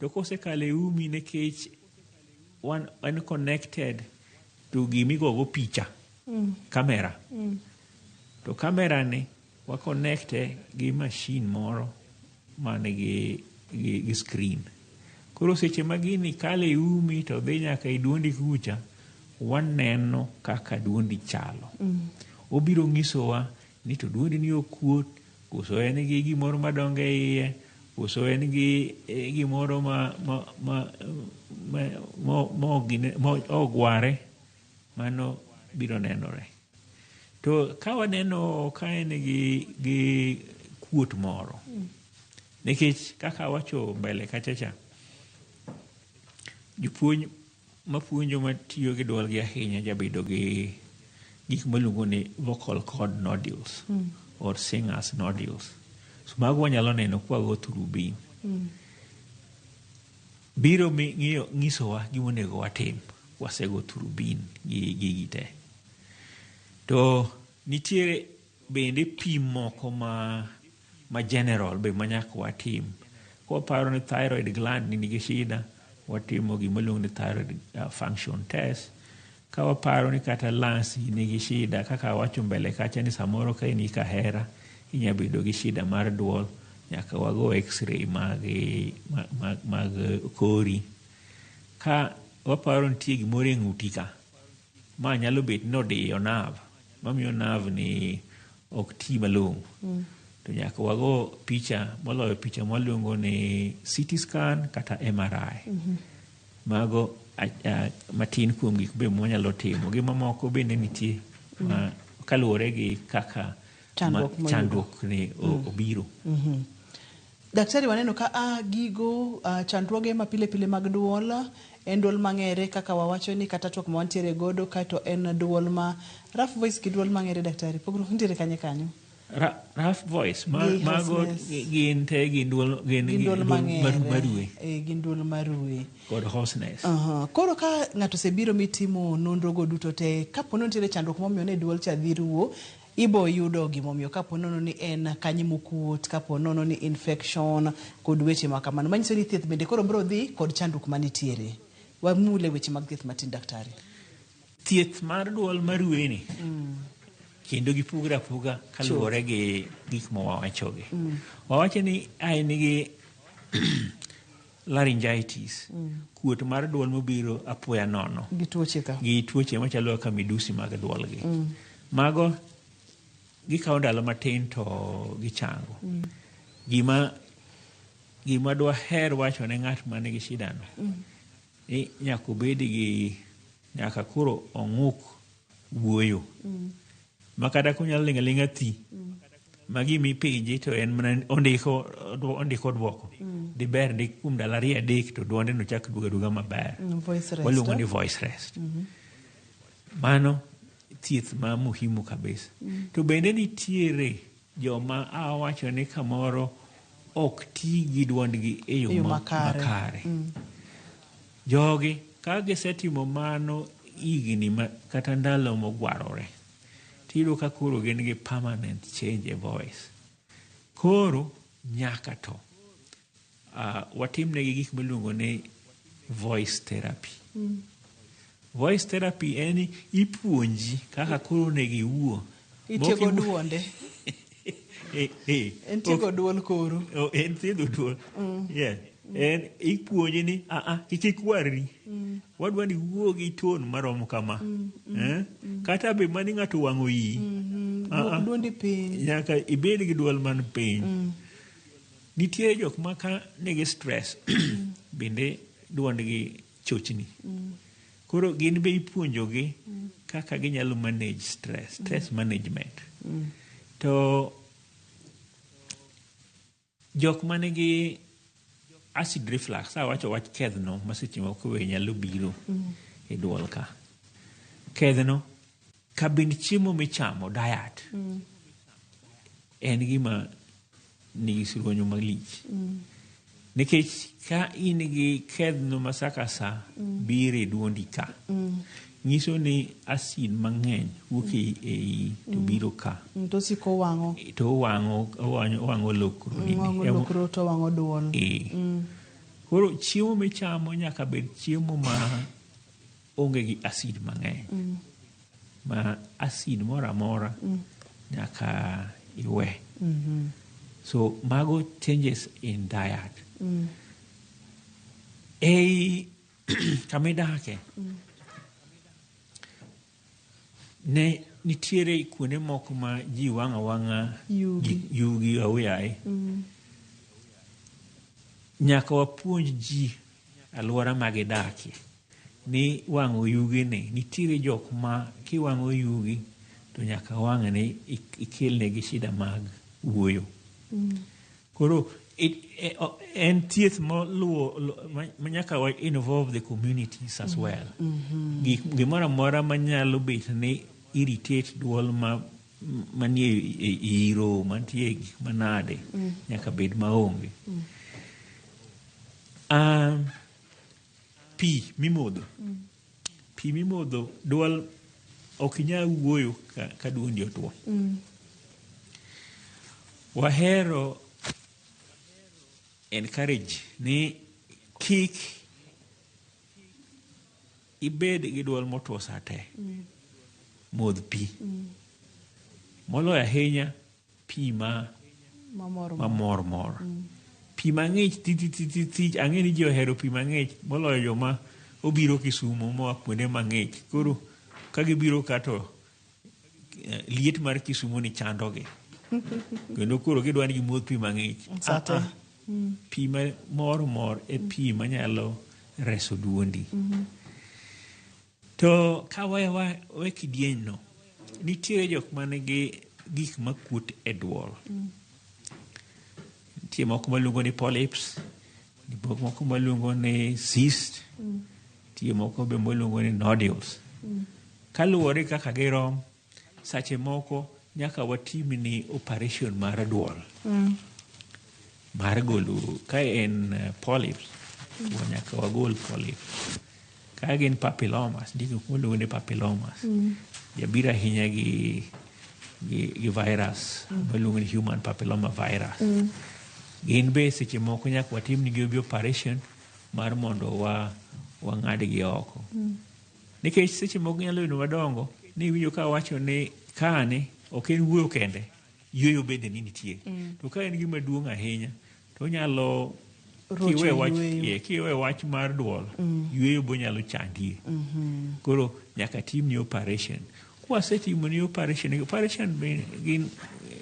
To kose kale umi nikech one connected to gimigogo picha, kamera. To kamera ni wa connecte gi machine moro manigi gi screen. Koro seche magini kale umi to dhi nyaka i duondi kucha, waneno kaka duondi chalo. Obiro ng'isowa ni to duondi ni okuot, koso en gi gimoro madonge iye, koso en gi gimoro ma ogware, mano biro nenore. To ka waneno ka en gi kuot moro, nikech kaka wacho mbele kachacha, jopuonj mapuonjo matiyo gi duol gi ahinya jabedo gi gik maluongo ni vocal cord nodules or singers nodules. So mago wanyalo neno kwa go turbin. Biro ng'isowa gimonego watim wasego turbin gi gite. To nitiere bende pim moko ma general be manyaka watim. Kwa paro ni thyroid gland nigi shida, watimo gimaluongo ni thyroid function test. Ka waparo ni kata lungs nigi shida, kaka wacho mbele kacha ni samoro ka ni kahera, inyabedo gi shida mar duol, nyaka wago x-ray mag kori. Ka waparo nitie gimoro e ng'uti ka, ma nyalo bet nodiyo nav, mamiyo nav ni ok ti malong'o. To nyaka wago picha, moloyo picha mwaluongo ni CT scan kata MRI. Mago matin kuom gik be mwanyalo timo. Gima moko bende nitie kaluwore gi kaka chandruok ni obiro. Daktari, waneno ka gigo chandruoge ma pile pile mag duol, en duol mang'ere kaka wawacho ni kata tuok ma wantiere godo, kato en duol ma rough voice gi duol mang'ere. Daktari, pogruok nitiere kanyo? Rough voice mago gin duol marue. Gin duol marue. Kod hoarseness. Koro ka ng'ato osebiro mitimo nonro go duto te, kapono nitiere chandruok momiyo ne duol cha dhi ruo, ibo yudo gimomiyo kapono ni en kanyi mokuot, kapono ni infection kod weche makamano. Manyiso ni thieth bende koro biro dhi kod chandruok manitiere. Wamule weche mag thieth matin, daktari. Thieth mar duol marue ni kendo gipugre apuga kaluwore gi gik mawawachogi. Wawacho ni ai nigi laryngitis, kuot mar duol mobiro apoya nono. Gi tuoche ka. Gi tuoche machalo ka midusi mag duol gi. Mago gikawo ndalo matin to gichango. Gima dwa her wacho ne ng'at ma nigi shida no ni nyaka obed gi nyaka koro ong'uk wuoyo makata kunyalo linga thi magi mipenje to en mana ondiko dwoko diber ndik kuom ndalo 2-3 to duonde no chak duoga maber. Waluongo ni voice rest. Mano thieth ma muhimu kabisa. To bende nitiere joma awacho ni kamoro ok ti gi duondgi e yo makare. Jogi ka gisetimo mano higni kata ndalo mogwarore tiyudo ka koro gin gi permanent change e voice. Koro nyaka to watimnegi gik miluongo ni voice therapy. Voice therapy en ipuonji kaka koro negi wuo. Itiego duonde. En tiego duol koro. En tiego duol. Yeah. En ipuonji ni kik warri. Wadwa ni wuo gi ton maromo kama. Kata be mani ng'ato wang'o iyi. Duondi piny. Nyaka ibed gi duol man piny. Nitiere jok ma ka nigi stress bende duondgi chochni. Koro gin be ipuonjogi kaka ginyalo manage stress management. To jok manigi acid reflux, awacho wach kedhno maseche moko we nyalo biro e duol ka. Kedhno kabind chiemo michamo diet en gima nigi sironyo malich. Nikech ka in gi kedhno masaka sa biro e duondi ka, nyiso ni acid mang'eny wuok e to biro ka. To siko wang'o. To wang'o lokro. Wang'o lokro to wang'o duol. Koro chiemo michamo nyaka bed chiemo ma onge gi acid mang'eny. Ma acid mora mora nyaka iwe. So mago changes in diet. Kamidake ne nitiere kuonde moko ma ji wang'a yugi awiyaye. Nyaka wapuonj ji alwora magidakie ni wang'o yugi ni nitiere jok ma kiwang'o yugi to nyaka wang'ne ikelnegi shida mag wuoyo. Koro en thieth manyaka wa involve the communities as well. Gimoro amora manyalo bet ni irritate duol manie iro mantie gik manade nyaka bed maonge. Pi mimodho. Pi mimodho duol ok inyal wuoyo ka duondi otuo. Wahero encourage ni kik ibed gi duol motuo sa te. Modh pi. Moloyo ahinya pi mamor. Pi mang'ich ti ang'e ni ji ohero pi mang'ich moloyo joma obiro Kisumu moa kuonde mang'ich. Koro ka gibiro ka to liet mar Kisumu ni chandogi. Kendo koro gidwa ni gimodh pi mang'ich. Pi mor e pi manyalo reso duondi. To ka we kidieny no, nitiere jok manigi gik makuot e duol. Nitie moko maluongo ni polyps, nitie moko maluongo ni cyst, nitie moko be maluongo ni nodules. Kaluwore kaka girom, sache moko nyaka watimni operation mar duol. Mar golo ka en polyps, nyaka wagol polyps. Ka gin papillomas, ndiko maluongo ni papillomas. Jabiro ahinya gi virus, maluongo ni human papilloma virus. Gin be seche moko nyaka watimnigi operation mar mondo wang'adgi oko. Nikech seche moko nyalo bedo madongo, ni winjo ka wacho ni kane ok en wuoyo kende, yueyo bende ni nitie. To ka en gima duong' ahinya, to nyalo kiwe wach mar duol, yueyo bo nyalo chandie. Koro nyaka timni operation. kwasetimo ni operation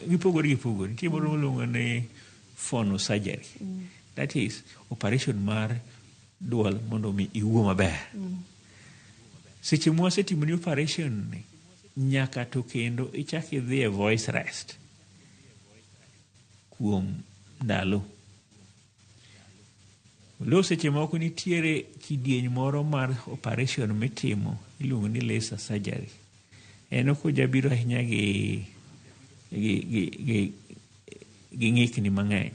gipogore. Nitie moro miluongo ni phono surgery. That is operation mar duol mondo mi iwuo maber. Seche mwasetimo ni operation ni nyaka to kendo ichak idhi e voice rest kuom ndalo. Lo seche moko nitiere kidieny moro mar operation mitimo iluongo ni laser surgery. En ok ojabiro ahinya gi ng'ikni mang'eny.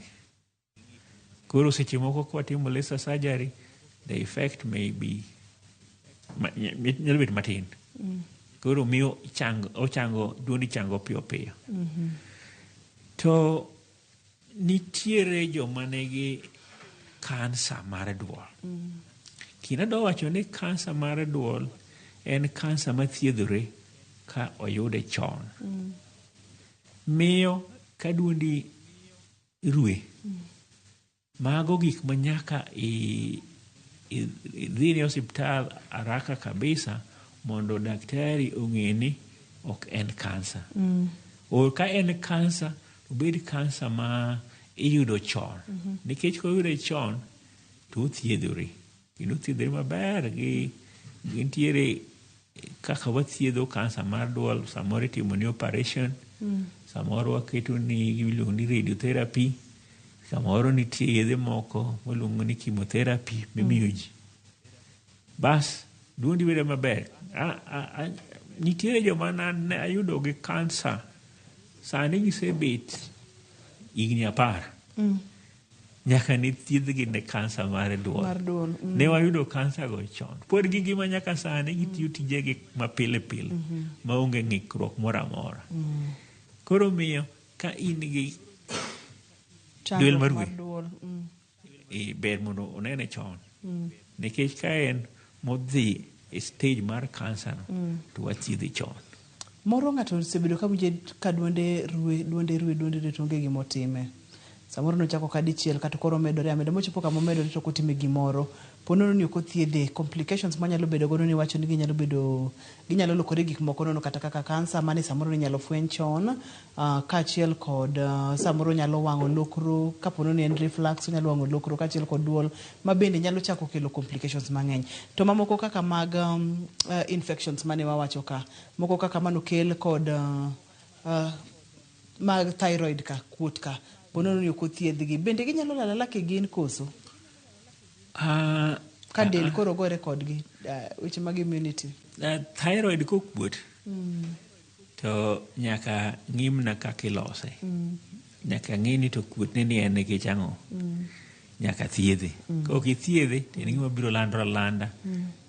Koro seche moko kwatimo laser surgery, the effect may be nyalo bet matin. Koro miyo ochango duondi chango piyo piyo. To nitiere joma nigi kansa mar duol. Kinado wacho ni kansa mar duol en kansa mathiedhore ka oyude chon. Miyo ka duondi rue. Mago gik manyaka idhi ne hospital haraka kabisa mondo daktari ong'eni ok en kansa. O ka en kansa, obed kansa ma iyudo chon. Nikech koyude chon, to thiedhore. Kendo thiedhore maber gintiere kaka wathiedho kansa mar duol. Samoro itimo ni operation. Samoro waketo ni iluongo ni radiotherapy. Samoro nitie yedhe moko waluongo ni chemotherapy mimiyo ji. Bas, duondi bedo maber. Nitiere joma ne ayudo gi kansa. Sani gisebet higni 10. Nyaka ni thiedhgi ne kansa mar duol. Ne wayudo kansa go chon. Pod gi ngima nyaka sani gitiyo tijegi mapile pile. Maonge ng'ikruok moro amora. Koro miyo ka in gi duol mar duol. Ber mondo onene chon. Nikech ka en modhi e stage mar kansa to wathiedhe chon. Moro ng'ato osebedo ka duonde rue to onge gimotime. Samoro nochako kadichiel kata koro medore mochopo kama medore to kotime gimoro. Ponono ni ok othiedhe. Complications manyalo bedo godo ni wacho ni ginyalo lokore gik moko nono kata kaka kansa mane samoro ni nyalo fweny chon. Kaachiel kod samoro nyalo wang'o lokro. Kapono ni en reflux nyalo wang'o lokro kaachiel kod duol. Ma bende nyalo chako kelo complications mang'eny. To mamoko kaka mag infections mane wawacho ka. Moko kaka manokel kod mag thyroid ka, kuot ka. Ponono ni ok othiedhgi. Bende ginyalo lala kigin koso. Ka del koro gore kodgi. Weche mag immunity. Thyroid kokuot. To nyaka ng'imna kaka ilose. Nyaka ng'ini to kuot ni en nikech ang'o. Nyaka thiedhe. Kok ithiedhe to en gima biro landore landa.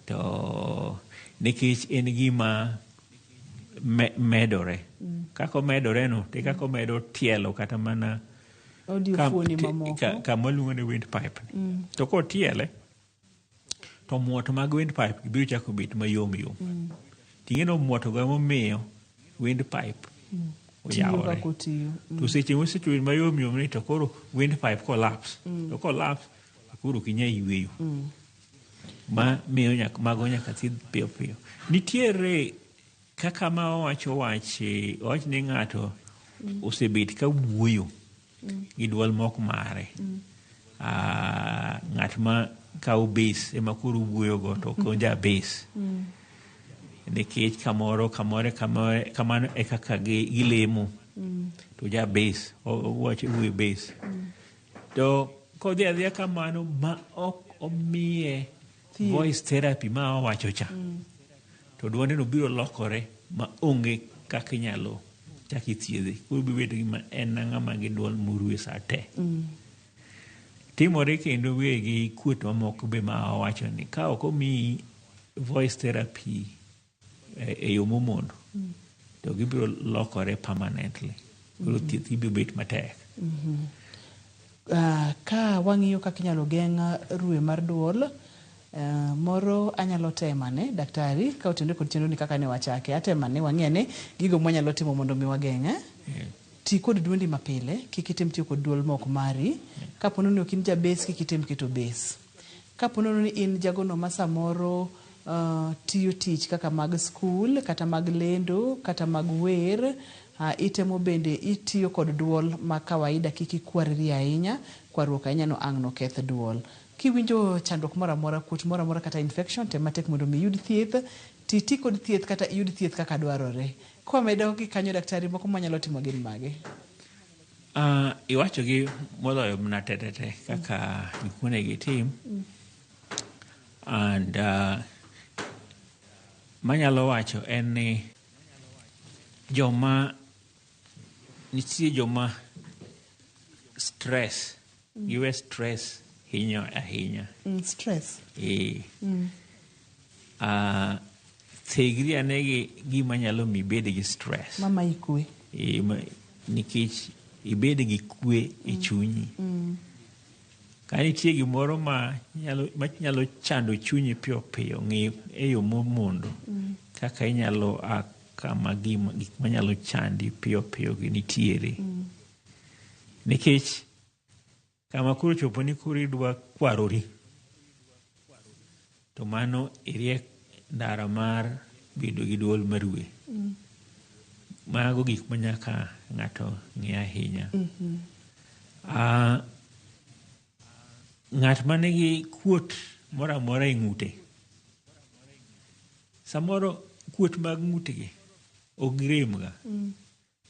To nikech en gima medore. Kako medore no. Te kako medo tielo kata mana kama luongo ni windpipe. To kotiele to muoto mag windpipe biro chako bet mayom. Ting'eno muoto go momiyo windpipe oyawore. To seche mosechuo mayom ni to koro windpipe collapse. To collapse koro kinya yweyo. Ma miyo mago nyaka thiedh piyo piyo. Nitiere kaka ma owacho wach ni ng'ato osebet ka wuoyo gi duol mok mare. Ng'at ma kawo base ema koro wuoyo go to konja base. Nikech kamano e kaka gilemo. To ja base, owacho wuoyo base. To kodhi adhiya kamano ma ok omiye voice therapy ma owacho cha. To duonde no biro lokore ma onge kaka inyalo chaki thiedhe. Koro bibedo gima en ng'ama gi duol murue sa te. Timore kendo wegi kuot mamoko be ma owacho ni ka ok omiyi voice therapy e yo momondo to gibiro lokore permanently. Koro thieth ibiro bet matek. Ka wang'iyo kaka inyalo geng' rue mar duol, moro anyalo temane daktari ka otende kod chenro ni kaka ne wachake. Atemane wang'ene gigo mwanyalo timo mondo mi wageng'e. Ti kod duondi mapile, kik item tiyo kod duol mok mari. Kapono ni ok in ja base, kik item keto base. Kapono ni in jagono ma samoro tiyo tich kaka mag skul, kata mag lendo, kata mag wer, itemo bende itiyo kod duol ma kawaida kiki kwarri ahinya, kwaruok ahinya no ang' no keth duol. Kiwinjo chandruok moro amora, kuot moro amora kata infection, tem matek mondo mi yud thieth, ti kod thieth kata yud thieth kaka dwarore. Kwa medo gi kanyo daktari moko manyalo timo gin mage? Iwacho gi moloyo mna tetete kaka gikune gi tim. And manyalo wacho en ni nitie joma stress, giwe stress hinyo ahinya. Stress? Thegri anegi gima nyalo mi bed gi stress. Mama ikwe. Nikech ibed gi kwe e chunyi. Ka nitie gimoro ma nyalo chando chunyi piyo piyo, ng'i e yo momondo kaka inyalo kama gik manyalo chandi piyo piyo gi nitiere. Nikech kama kuro chopo ni kuro idwa kwarori, to mano iriek ndara mar bedo gi duol marue. Mago gik manyaka ng'ato ng'i ahinya. Ng'at manigi kuot moro amora e ng'ute, samoro kuot mag ng'utegi ok giremga.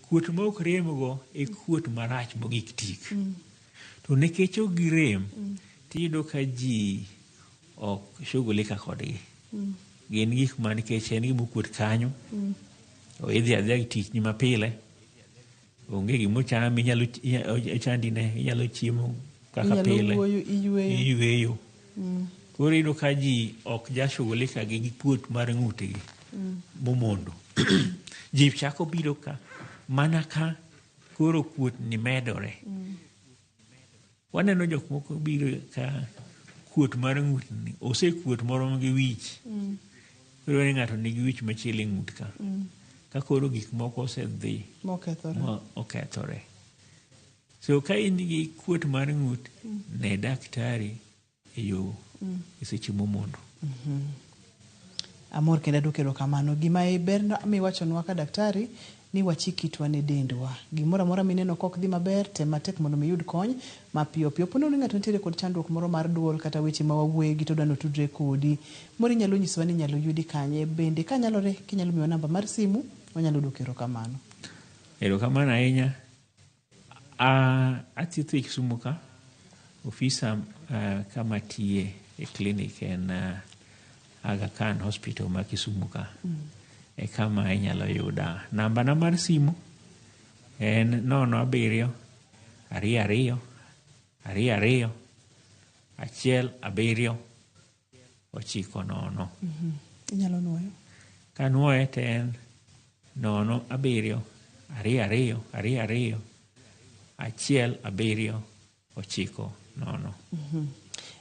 Kuot ma ok remgo e kuot marach mogik tik. To nikech ok girem, tiyudo ka ji ok shughulika kodgi. Gin gik ma nikech en gima okuot kanyo, idhi adhiya gi tich ni mapile, onge gima ochami, inyalo chiemo kaka pile, iyueyo. Koro iyudo ka ji ok jashughulika gi kuot mar ng'utegi momondo. Ji chako biro ka mana ka koro kuot ni medore. Waneno jok moko biro ka kuot mar ng'utni osekuot moro gi wich. Koro ni ng'ato nigi wich machielo e ng'ut ka. Ka koro gik moko osedhi okethore. So ka in gi kuot mar ng'ut, ne daktari e yo e seche momondo. Amor kenda dukero kamano. Gima ber miwachonwa ka daktari ni wachikitwa ne dendwa. Gimoro amora mineno kok dhi maber, tem matek mondo miyud kony mapiyo piyo. Pono ni ng'ato nitiere kod chandruok moro mar duol kata weche ma wawuoye gi to dwano tudre kodi. Mori nyalo nyisowa ni nyalo yudi kanye. Bende kanyalore kinyalo miwa namba mar simu, wanyalo dukero kamano. Erokamano ahinya. Athietho e Kisumu ka. Ofisa kama tiye e clinic en Aga Khan Hospital ma Kisumu ka. E kama inyalo yuda. Namba na mar simu en 07 22 22 17 90. Inyalo nuoyo. Ka nuoye to en 07 22 22 17 90.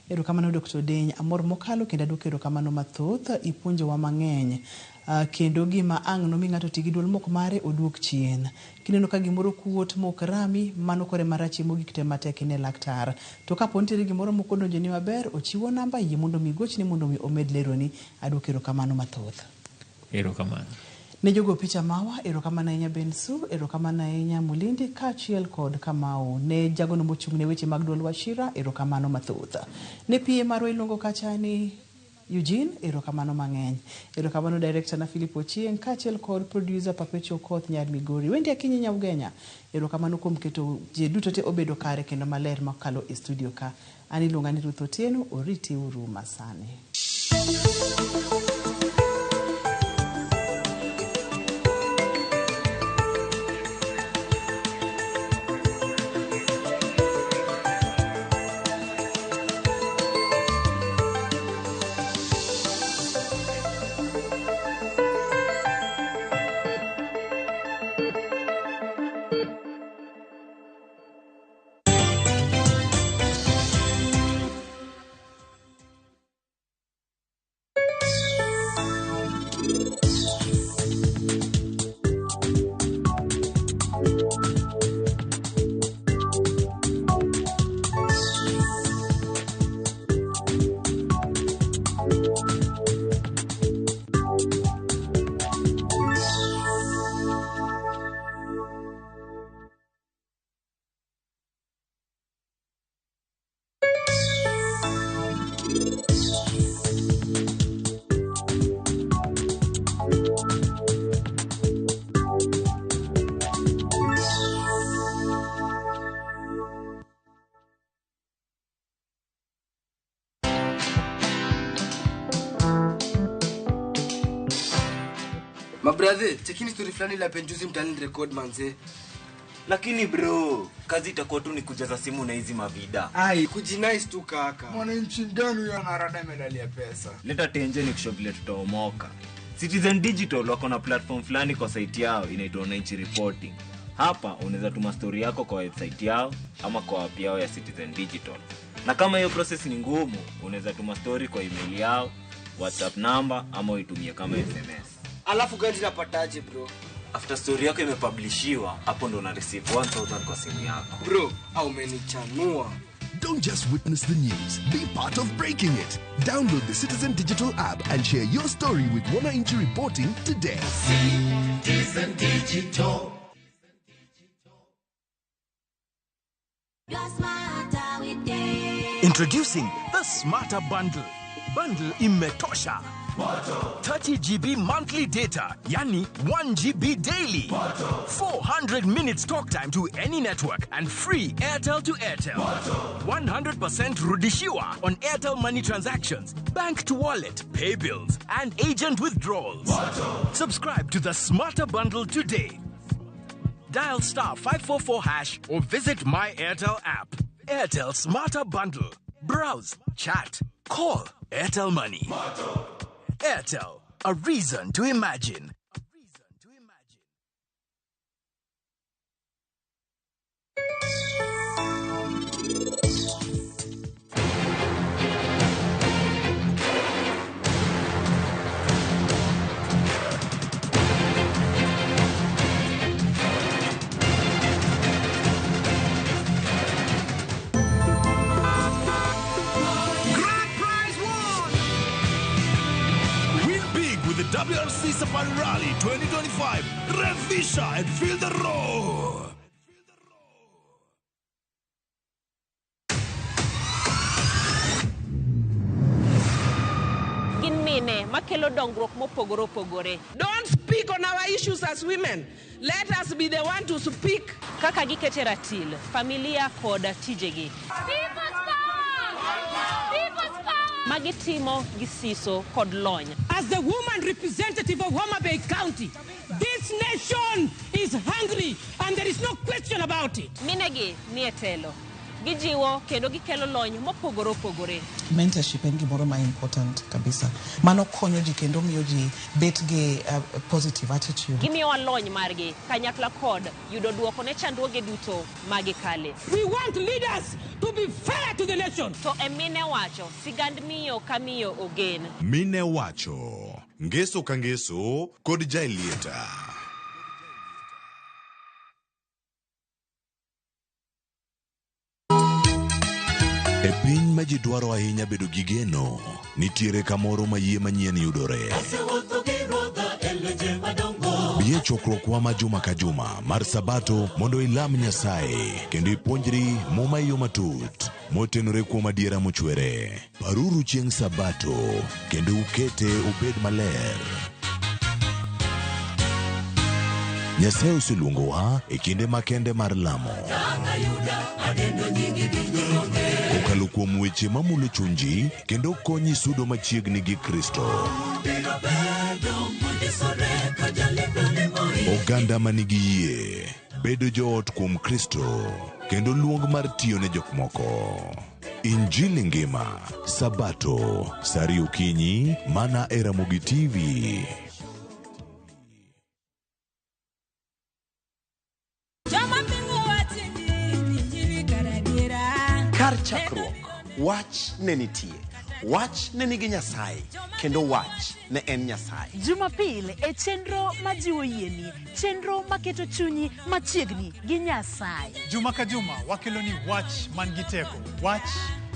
Erokamano Dr. Deny, amor mokalo kendo adwoko erokamano mathoth, ipuonjowa mang'eny. Kendo gima ang' nomi ng'ato tigi duol mok mare oduok chien. Kineno ka gimoro kuot mok rami, mano kore marach mogik te matek ne laktar. To kapo nitiere gimoro mok odonjoni maber, ochiwo namba yie mondo mi gochni mondo mi omed leroni. Adwoko erokamano mathoth. Erokamano. Ne jogo picha mawa, erokamano ahinya Bensu, erokamano ahinya Mulindi kaachiel kod Kamau. Ne jagono mochung' ne weche mag duol Wachira, erokamano mathoth. Ne pie marwa iluongo kacha ni Eugene, erokamano mang'eny. Erokamano director na Philip Ochieng kaachiel kod producer Perpetual Koth Nyar Migori. Wendi Akinyi Nyawgenya, erokamano kuom keto je duto te obedo kare kendo maler makalo e studio ka. Ani iluonga ni Ruth Otieno, oriti uru masane. Mabrother, chekini story fulani la penjuzi mtani record manze. Lakini bro, kazi itakuwa tu ni kujaza simu na hizi mavida. Ai, kujinice tu kaka. Mwananchi gani huyo anarada medali ya pesa? Leta tenje ni kushovile tutaomoka. Citizen Digital wako na platform fulani kwa site yao inaitwa NHIF Reporting. Hapa unaweza tuma story yako kwa website yao ama kwa app yao ya Citizen Digital. Na kama hiyo process ni ngumu, unaweza tuma story kwa email yao, WhatsApp number ama uitumie kama SMS. Alafu gani napataje bro? After story yako imepublishiwa, hapo ndo una receive 1000 kwa simu yako. Bro, au umenichanua. Don't just witness the news, be part of breaking it. Download the Citizen Digital app and share your story with NHIF Reporting today. Citizen Digital. Introducing the Smarter Bundle. Bundle imetosha. 30 GB monthly data, yani 1 GB daily. 400 minutes talk time to any network and free Airtel to Airtel. 100% rudishiwa on Airtel money transactions, bank to wallet, pay bills, and agent withdrawals. Subscribe to the Smarter Bundle today. Dial *544# or visit My Airtel app. Airtel Smarter Bundle. Browse, chat, call. Airtel Money. Airtel, a reason to imagine. WRC Safari Rally 2025. Revisha and feel the roar. Makelo dongruok mopogore opogore. Don't speak on our issues as women. Let us be the one to speak. Kaka gikete ratil, familia koda tijegi. People's power! People's power! Magitimo gisiso kod lony. As the woman representative of Homa Bay County, this nation is hungry and there is no question about it. Minegi nietelo. Gijiwo kendo gikelo lony mopogore opogore. Mentorship en gimoro ma important kabisa. Mano konyo ji kendo miyo ji bet gi positive attitude. Gimiyo lony margi kanyakla kod yudo duoko ne chandruoge duto magikale. We want leaders to be fair to the nation. To emine wacho sigand miyo kamiyo ogen. Mine wacho ngeso ka ngeso kod jailieta. E piny ma ji dwaro ahinya bedo gi geno, nitiere kamoro ma yie manyien yudore. Bie chokruokwa ma juma ka juma mar Sabato mondo ilam Nyasaye kendo ipuonjri muma yo matut motenore kuom adiera mochwere. Paruru chieng' Sabato kendo ukete obed maler. Nyasaye oseluongowa e kinde makende mar lamo. Kokalo kuom weche mamulo chunji kendo konyi sudo machiegni gi Kristo. Oganda manigi yie bedo joot kuom Kristo kendo luong mar tiyo ne jok moko. Injili ngima Sabato sari okinyi mana e Ramogi TV. Kar chakruok, wach ne nitie. Wach ne nigi Nyasaye, kendo wach ne en Nyasaye. Jumapil e chenro majiwo yieni, chenro maketo chunyi machiegni gi Nyasaye. Juma ka juma wakelo ni wach man gi teko, wach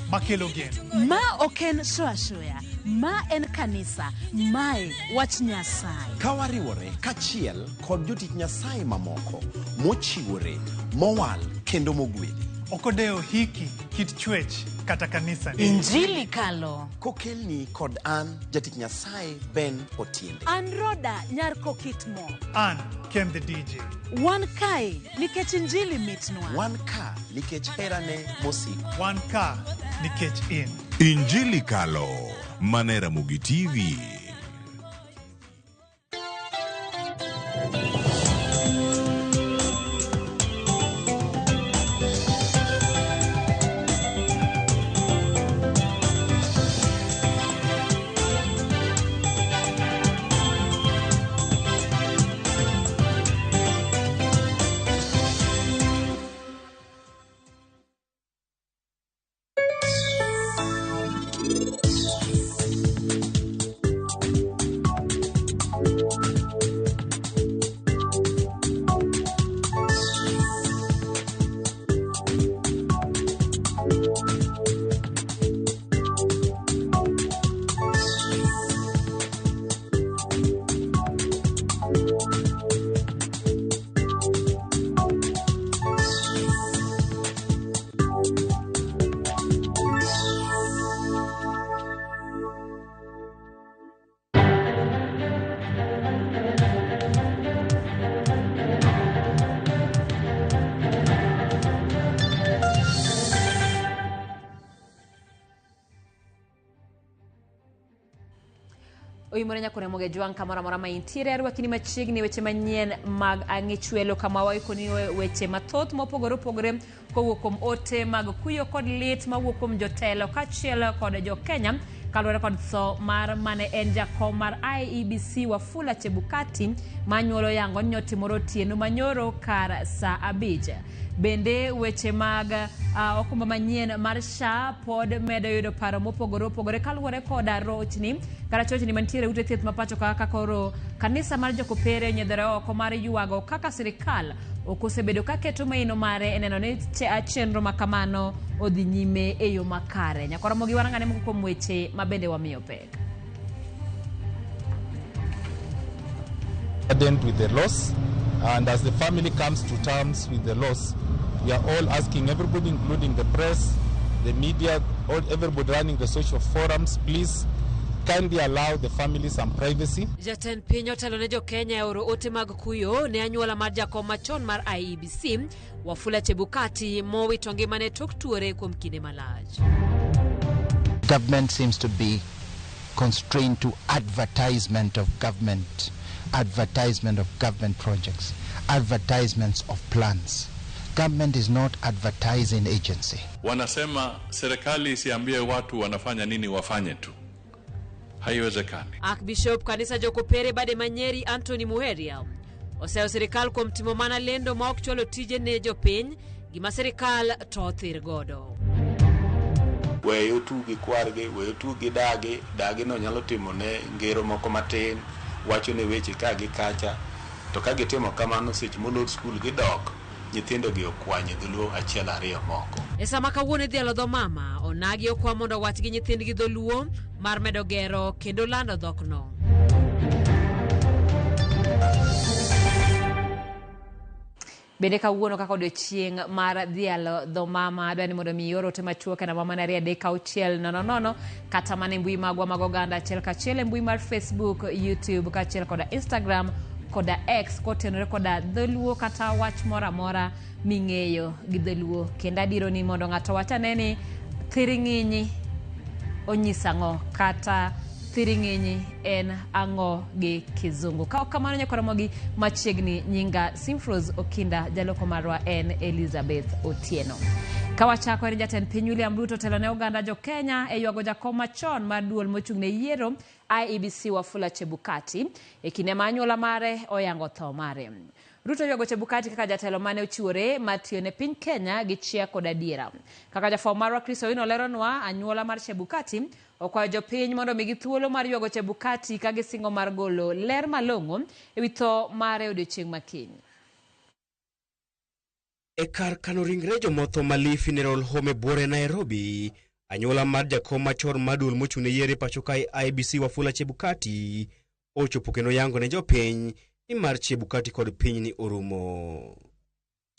makelo geno. Ma oken shoya, ma en kanisa, mae wach Nyasaye. Kawariwore kachiel kod jotich Nyasaye mamoko, mochiwore, mowal kendo mogwedhi. Okodeo hiki kit chwech kata kanisa ni. Injili kalo. Kokelni kod an jatich Nyasaye Ben Otiende. An Roda nyar kokitmo. An Ken the DJ. Wan kai nikech injili mitnwa. Wan ka nikech herane mosik. Wan ka nikech in. Injili kalo mana e Ramogi TV. Oyimore nyakore moge jwang kamora mora maintiere arwakini machiegni weche manyien mag ang'ichwelo kama waikoni weche mathoth mopogore opogore kowuok kuom ote mag kuyo kod lit mawuok kuom jotelo kachiel kod jo Kenya kaluwore kod tho mar mane en jakom mar IEBC Wafula Chebukati manyuolo yango ni otimore otieno manyoro kar saa 5. Bende weche mag okumba manyien mar SHA pod medo yudo paro mopogore opogore kaluwore koda rochni kata chochni mantiere ute thieth mapacho kaka koro kanisa mar jokopere nyedhore oko mar yuago kaka sirikal okosebedo ka keto maino mare eneno ni chenro makamano odhi nyime e yo makare. Nyakora mogi warangane moko kuom weche mabende wamiyo pek. Saddened with the loss, and as the family comes to terms with the loss, we are all asking everybody, including the press, the media, everybody running the social forums, please kindly allow the family some privacy. Jatend piny otelo ne jo Kenya oro ote mag kuyo ne anyuola mar jakom machon mar IEBC Wafula Chebukati mowito ngimane tok tuore kuom kinde malach. Government seems to be constrained to advertisement of government projects, advertisements of plans. Government is not advertising agency. Wanasema serikali isiambie watu wanafanya nini wafanye tu. Haiwezekani. Archbishop kanisa jokopere bade Manyeri Anthony Muheria oseo serikal kuom timo mana lendo ma ok cholo tije ne jopiny gima serikal to thir godo. Weyo tugi kwargi, weyo tugi dagi no nyalo timo ne ngero moko matin, wacho ne weche ka gi kacha, to ka gitimo kamano sech molor skul gidok, nyithindo gi okwanye dholuo achiel ariyo moko. E sama kawuono dhialo dho mama, onagi okwa mondo wach gi nyithindgi dholuo mar medo gero kendo lando dhokno. Bende kawuono kaka odiochieng' mar dhialo dho mama adwani mondo mi oro te machuoke na mama naria de kauchiel nono kata mane mbui magwa mag oganda achiel kachiel mbui mar Facebook, YouTube kachiel koda Instagram koda X kotenore koda dholuo kata wach mora mora ming'eyo gi dholuo kendo adiro ni mondo ng'ato wachane ni thiring'inyi onyisango kata thiring'inyi en ang'o gi kizungu. Ka kamano nyakora mogi machiegni nyinga Simfros Okinda jaloko marwa en Elizabeth Otieno. Kawachako eri jatend piny William Ruto telo ne oganda jo Kenya e yuago jakom machon mar duol mochung' ne yiero IEBC Wafula Chebukati e kinde ma anyuola mare oyango tho mare. Ruto yuago Chebukati kaka jatelo mane ochiwore matiyo ne piny Kenya gi chia kod adiera. Kaka jafwambo marwa Chris Owino leronwa anyuola mar Chebukati okwayo jopiny mondo migi thuolo mar yuago Chebukati ka gisingo mar golo ler malong'o ewi tho mare odiochieng' makiny. E kar kano ringre jomotho Mali Funeral Home Bore Nairobi, anyuola mar jakom machon maduol mochung' ne yiero pacho kae IEBC Wafula Chebukati ochopo kendo yango ne jopiny ni mar Chebukati kod piny ni orumo.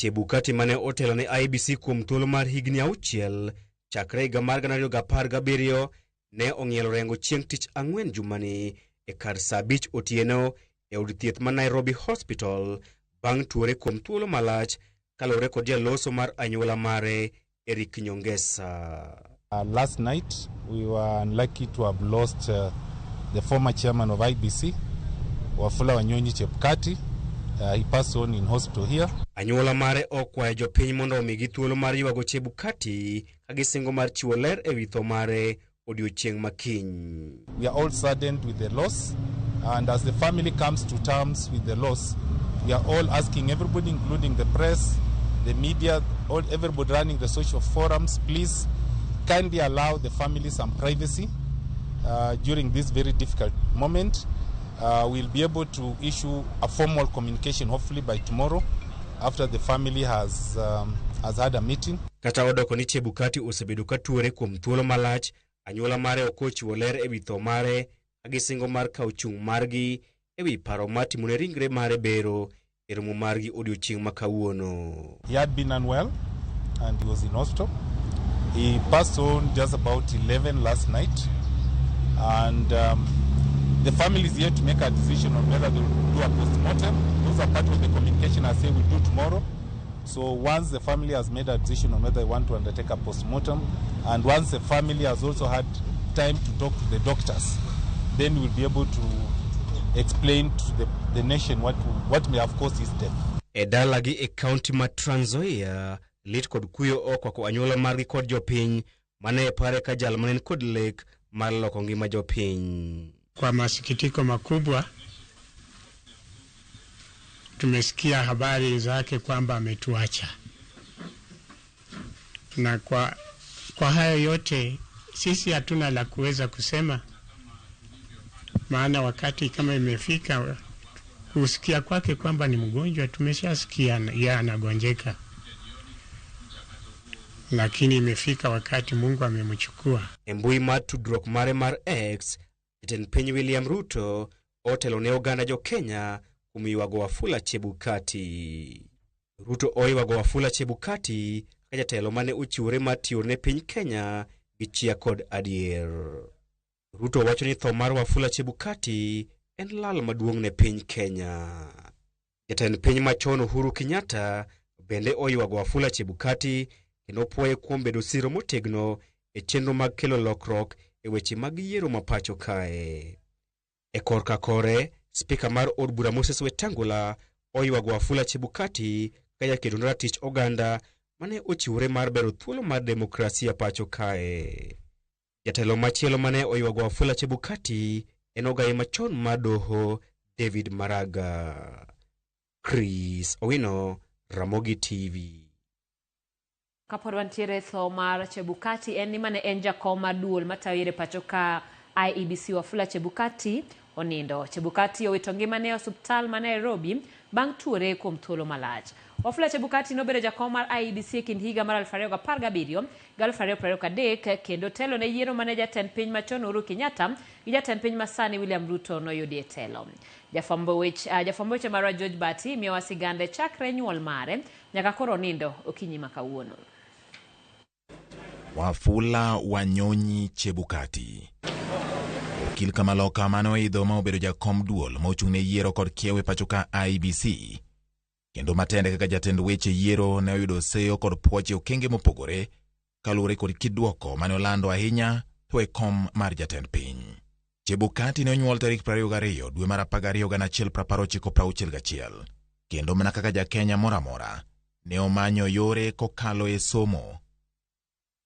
Chebukati mane otelo ne IEBC kuom thuolo mar higni 6 chakre higa mar 2017 ne ong'ielo rengo chieng' tich ang'wen jumani e kar saa 5 otieno e od thieth ma Nairobi Hospital bang' tuore kuom thuolo malach kalore kod jaloso mar anyuola mare Eric Nyongesa. Last night we were unlucky to have lost the former chairman of IEBC Wafula Wanyonyi Chebukati. He passed on in hospital here. Anyuola mare okwayo jopiny mondo omigi thuolo mar yuago Chebukati ka gisingo mar chiwo ler ewi tho mare odiochieng' makiny. We are all saddened with the loss, and as the family comes to terms with the loss, we are all asking everybody, including the press, the media, everybody running the social forums, please kindly allow the family some privacy during this very difficult moment. We'll be able to issue a formal communication hopefully by tomorrow after the family has had a meeting. Kata odoko ni Chebukati osebedo ka tuore kuom thuolo malach, anyuola mare okochiwo ler ewi tho mare agisingo mar kawo chung' margi ewi paro matimone ringre mare bero e romo margi odiochieng' makawuono. He had been unwell and he was in hospital. He passed on just about 11 last night, and the family is yet to make a decision on whether they will do a post-mortem. Those are part of the communication I say we'll do tomorrow. So once the family has made a decision on whether they want to undertake a post-mortem, and once the family has also had time to talk to the doctors then we'll be able to explain to the nation what may have caused his death. E dalagi e county ma Trans Nzoia, lit kod kuyo okwako anyuola margi kod jopiny mane pare ka jal manen kod lek mar loko ngima jopiny. Kwa masikitiko makubwa tumesikia habari zake kwamba ametuacha, na kwa hayo yote sisi hatuna la kuweza kusema, maana wakati kama imefika kusikia kwake kwamba ni mgonjwa, tumeshasikia yeye anagonjeka, lakini imefika wakati Mungu amemchukua. Embui mar tudruok mare mar X, Jatend Piny William Ruto otelo ne oganda jo Kenya kuom ywago Wafula Chebukati. Ruto oywago Wafula Chebukati ka jatelo mane ochiwore mar tiyo ne piny Kenya gi chia kod adier. Ruto wacho ni tho mar Wafula Chebukati en lal maduong' ne piny Kenya. Jatend piny machon Uhuru Kenyatta bende oywago Wafula Chebukati kendo puoye kuom bedo siro motegno e chenro mag kelo lokruok e weche mag yiero mapacho kae. E korka kore, spika mar od bura Moses Wetangula oywago Wafula Chebukati ka jakedo ne ratich oganda mane ochiwore mar bero thuolo mar demokrasia pacho kae. Jatelo machielo mane oywago Wafula Chebukati en ogai machon mar doho David Maraga. Chris Owino, Ramogi TV. Kapod wantiere tho mar Chebukati en ni mane en jakom maduol matayo pacho ka IEBC Wafula Chebukati onindo. Chebukati owito ngimane e osiptal ma Nairobi bang' tuore kuom thuolo malach. Wafula Chebukati nobedo jakom mar IEBC e kind higa mar 2017 gi 2023 kendo telo ne yiero mane jatend piny machon Uhuru Kenyatta gi jatend piny masani William Ruto noyudi e telo. Jafwambo weche marwa George Bati miyo wasigande chakre nyuol mare nyaka koro nindo okinyi makawuono. Wafula Wanyonyi Chebukati. Okil Kamaloka mano idho ma obedo jakom duol ma ochung' ne yiero kod kiewe pacho ka IEBC. Kendo matende kaka jatend weche yiero ne oyudo seyo kod puoche okenge mopogore kaluwore kod kidwoko mane olando ahinya to e kom mar jatend piny. Chebukati ne onyuol tarik 22 dwe mar 12 1961 kendo mana kaka jakenya moramora ne omanyo yore kokalo e somo.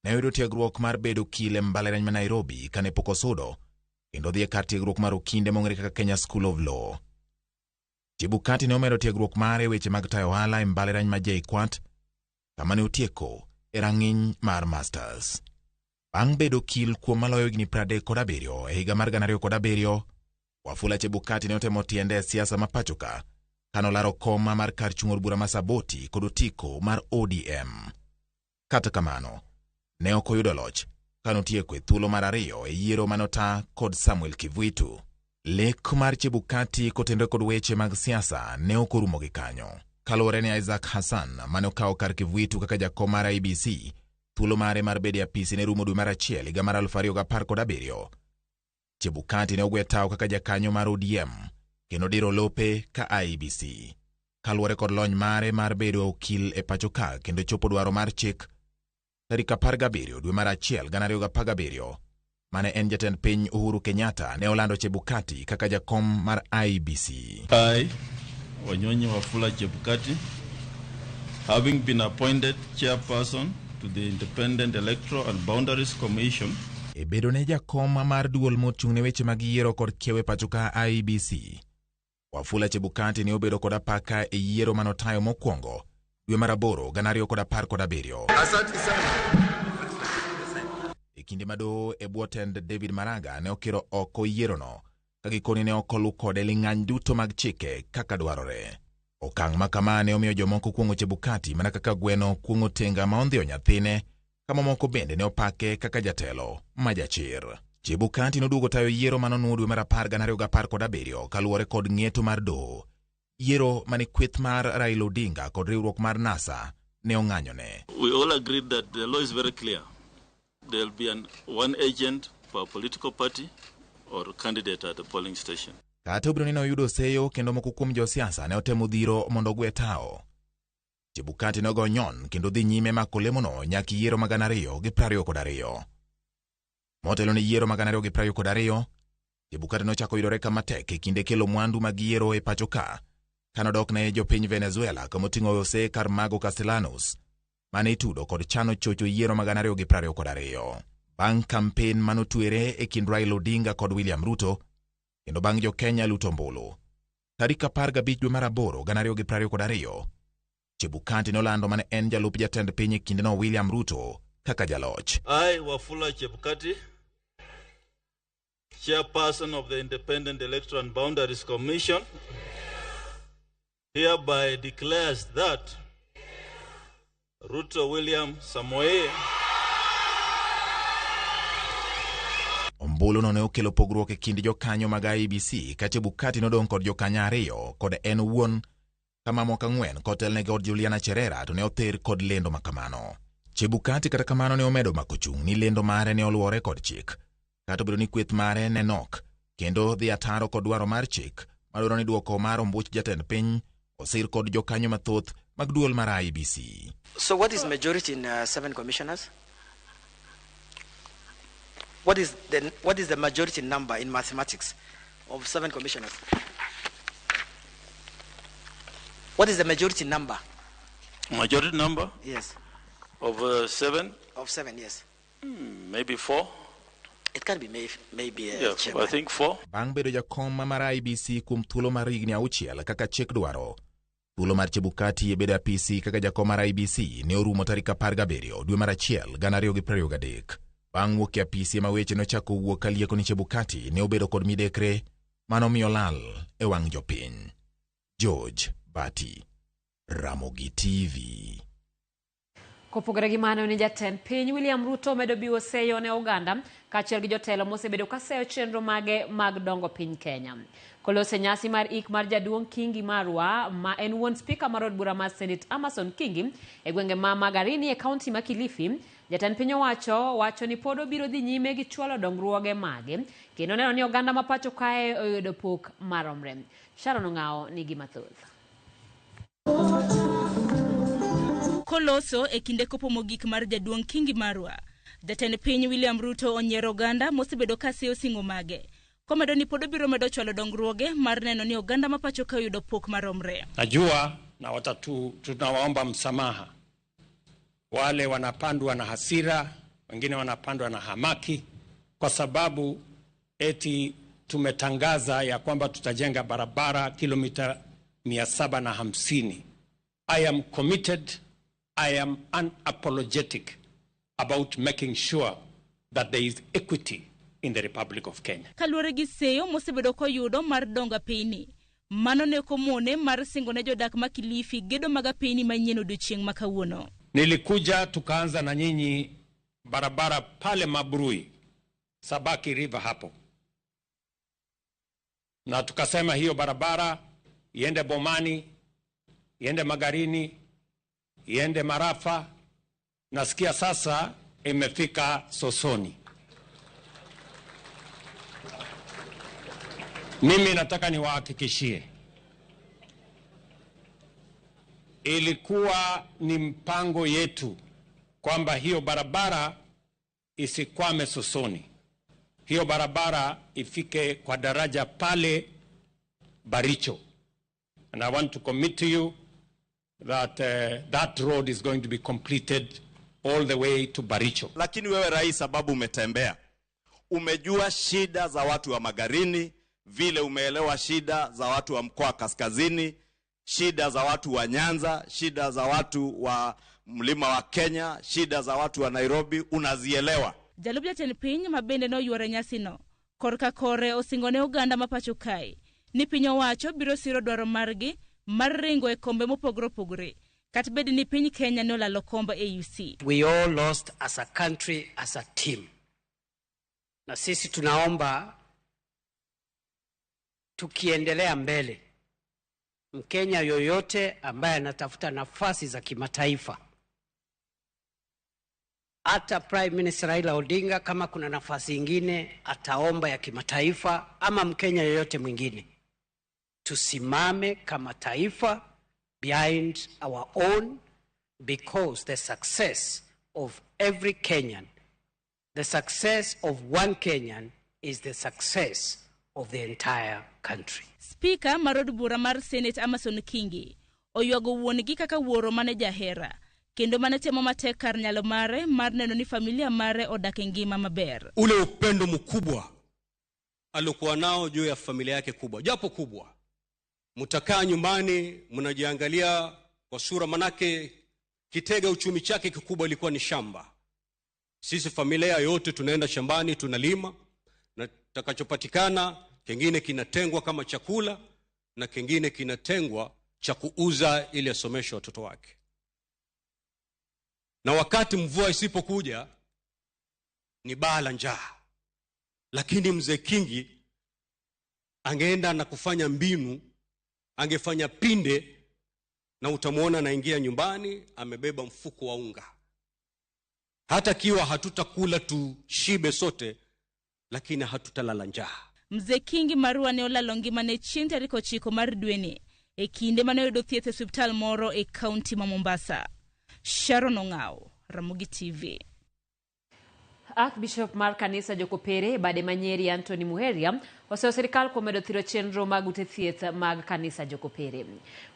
Ne oyudo tiegruok mar bedo kile mbalariany ma Nairobi kane pok osudo kendo dhi e kar tiegruok mar okinde mong'ere kaka Kenya School of Law. Chebukati ne omedo tiegruok mare weche mag tayo ohala e mbalariany ma JKUAT kama ne otieko e rang'iny mar Masters. Bang' bedo kil kuom maloyo higni 37 e higa mar 2007, Wafula Chebukati ne otemo tiende e siasa ma pacho ka kanolaro koma mar kar chung' od bura ma Saboti kod otiko mar ODM. Kata kamano, ne ok oyudo loch kanotieko e thuolo mar ariyo e yiero manota kod Samuel Kivuitu. Lek mar Chebukati kotendo kod weche mag siasa ne ok orumo gi kanyo. Kaluwore ni Isaac Hassan mane okawo kar Kivuitu kaka jakom mar IEBC, thuolo mare mar bedo e apisi ne rumo dwe mar achiel higa mar 2017. Chebukati ne ogwe tao kaka jakanyo mar ODM kendo diro lope ka IEBC. Kaluwore kod lony mare mar bedo okil e pacho ka kendo chopo dwaro mar chik, tarik 17 dwe mar achiel 2017 mane en jatend piny Uhuru Kenyatta ne olando Chebukati kaka jakom mar IEBC. I, Wanyonyi Wafula Chebukati, having been appointed chairperson to the Independent Electoral and Boundaries Commission, e bedo ne jakom mar duol mochung' ne weche mag yiero kod kiewe pacho ka IEBC, Wafula Chebukati ne obedo kod apaka e yiero manotayo mokwongo dwe mar 8 2017. Asante sana. E kinde mado e bwotend David Maraga ne okiro oko yierono kagikoni ne okolu kode ling'any duto mag chike kaka dwarore. Okang' makama ne omiyo jomoko kuong'o Chebukati mana kaka gweno kuong'o tenga ma ondhiyo nyathine, kama moko bende ne opake kaka jatelo majachir. Chebukati noduogo tayo yiero manonuo dwe mar 10 2017 kaluwore kod ng'eto mar doho. Yiero mane kweth mar Raila Odinga kod riwruok mar NASA ne ong'anyone. we all agreed that the law is very clear. There will be one agent for a political party or candidate at the polling station. Kata obiro ni noyudo seyo kendo moko kuom josiasa ne otemo dhiro mondo ogwe tao. Chebukati nogo nyon kendo dhi nyime mako lemono nyaka yiero mag 2022. Motelo ni yiero mag 2022, Chebukati nochako yudore kama tek e kinde kelo mwandu mag yiero e pacho ka, kanodok ne jopiny Venezuela kamoting'o Jose Carmago Castellanos, mane itudo kod chano chocho yiero mag 2022. Bang' kampen manotwere e kind Raila Odinga kod William Ruto, kendo bang' jo Kenya luto ombulu. Tarik 15 dwe mar aboro 2022, Chebukati nolando mane en jalup jatend piny e kindeno William Ruto kaka jaloch. I, Wafula Chebukati, Chairperson of the Independent Electoral and Boundaries Commission, hereby declares that Ruto William Samoei ombulu no ne okelo pogruok e kind jokanyo mag IEBC ka Chebukati nodong' kod jokanyo ariyo kod en wuon kama moko 4 kotelne kod Juliana Cherera to ne other kod lendo makamano. Chebukati kata kamano ne omedo mako chung' ni lendo mare ne oluwore kod chik, kata obedo ni kweth mare ne nok kendo dhi ataro kod dwaro mar chik madwaro ni duoko mar ombuch jatend piny osir kod jokanyo mathoth mag duol mar IEBC. So what is majority in 7 commissioners? What is the majority number in mathematics of 7 commissioners? What is the majority number? Majority number? Yes. Of 7? Of 7, yes. Maybe 4. It can be maybe yeah, I think 4. Bang' bedo jakom mar IEBC kum thuolo mar higni 6 kaka chik dwaro, thuolo mar Chebukati e bedo apisi kaka jakom mar IEBC ne orumo tarik 17 dwe mar 1 2023. Bang' wuok e apisi ma weche nochako wuok kalieko ni Chebukati ne obedo kod midekre manomiyo lal e wang' jopiny. George Bati, Ramogi TV. Kopogore gi mano ni jatend piny William Ruto medo biwo seyo ne Uganda kaachiel gi jotelo mosebedo ka seyo chenro mage mag dongo piny Kenya. Kolose nyasi mar ik mar jaduong' Kingi Marwa ma en wuon spika mar od bura mar Senate Amason Kingi e gwenge ma Magarini e kaunti ma Kilifi, jatend piny wacho ni pod obiro dhi nyime gi chwalo dongruoge mage kendo neno ni Uganda ma pacho kae oyudo pok maromre. Sharon Ong'ao nigi mathoth. Koloso e kinde kopo mogik mar jaduong' Kingi Marwa, jatend piny William Ruto onyiero Uganda mosebedo ka seyo sing'o mage, komedo ni pod obiro medo chwalo dongruoge mar neno ni Uganda ma pacho ka oyudo pok maromre. Najua na tunawaomba msamaha wale wanapandwa na hasira, wengine wanapandwa na hamaki kwa sababu eti tumetangaza ya kwamba tutajenga barabara kilomita 750. I am committed, I am unapologetic about making sure that there is equity in the Republic of Kenya. Kaluwore gi seyo mosebedo koyudo mar donga piny, mano ne komone mar singo ne jodak ma Kilifi gedo maga piny manyien odiochieng' ma kawuono. Nilikuja tukaanza na nyinyi barabara pale Mabrui, Sabaki River hapo. Na tukasema hiyo barabara iende Bomani, iende Magarini, iende Marafa. Nasikia sasa imefika Sosoni. Mimi nataka niwahakikishie, ilikuwa ni mpango yetu kwamba hiyo barabara isikwame Sosoni. Hiyo barabara ifike kwa daraja pale Baricho. And I want to commit to you that that road is going to be completed all the way to Baricho. Lakini wewe rais, sababu umetembea, umejua shida za watu wa Magarini, vile umeelewa shida za watu wa mkoa Kaskazini, shida za watu wa Nyanza, shida za watu wa mlima wa Kenya, shida za watu wa Nairobi, unazielewa. Jalub jatend piny mabende no yuore nyasino korka kore osingone Uganda ma pacho kae ni piny owacho biro siro dwaro margi mar ringo e kombe mopogore opogore kat bed ni piny Kenya no lalo kombe AUC. We all lost as a country, as a team. Na sisi tunaomba tukiendelea mbele, Mkenya yoyote ambaye anatafuta nafasi za kimataifa, hata Prime Minister Raila Odinga kama kuna nafasi ingine ataomba ya kimataifa, ama Mkenya yoyote mwingine, tusimame kama taifa behind our own, because the success of every Kenyan, the success of one Kenyan is the success of the entire country. Speaker marod bura mar Senate Amason Kingi oywago wuongi kaka wuoro mane jahera kendo mane temo matek kar nyalo mare mar neno ni familia mare odak e ngima maber. Ule upendo mkubwa alikuwa nao juu ya familia yake kubwa, japo kubwa. Mtakaa nyumbani mnajiangalia kwa sura, manake kitega uchumi chake kikubwa ilikuwa ni shamba. Sisi familia yote tunaenda shambani tunalima, na takachopatikana kingine kinatengwa kama chakula na kingine kinatengwa cha kuuza ili asomeshe watoto wake. Na wakati mvua isipokuja ni baa la njaa. Lakini mzee Kingi angeenda na kufanya mbinu, angefanya pinde, na utamuona anaingia nyumbani amebeba mfuko wa unga. Hata kiwa hatutakula tushibe sote, lakini hatutalala njaa. Mzee Kingi Marua ne olalo ngimane chieng' tarik 9 mar dweni e kinde mane oyudo thieth e osiptal moro e kaunti ma Mombasa. Sharon Ong'ao, Ramogi TV. Archbishop mar kanisa Jokopere bade manyeri Anthony Muheria oseo sirikal kuom medo thiro chenro mag ute thieth mag kanisa Jokopere.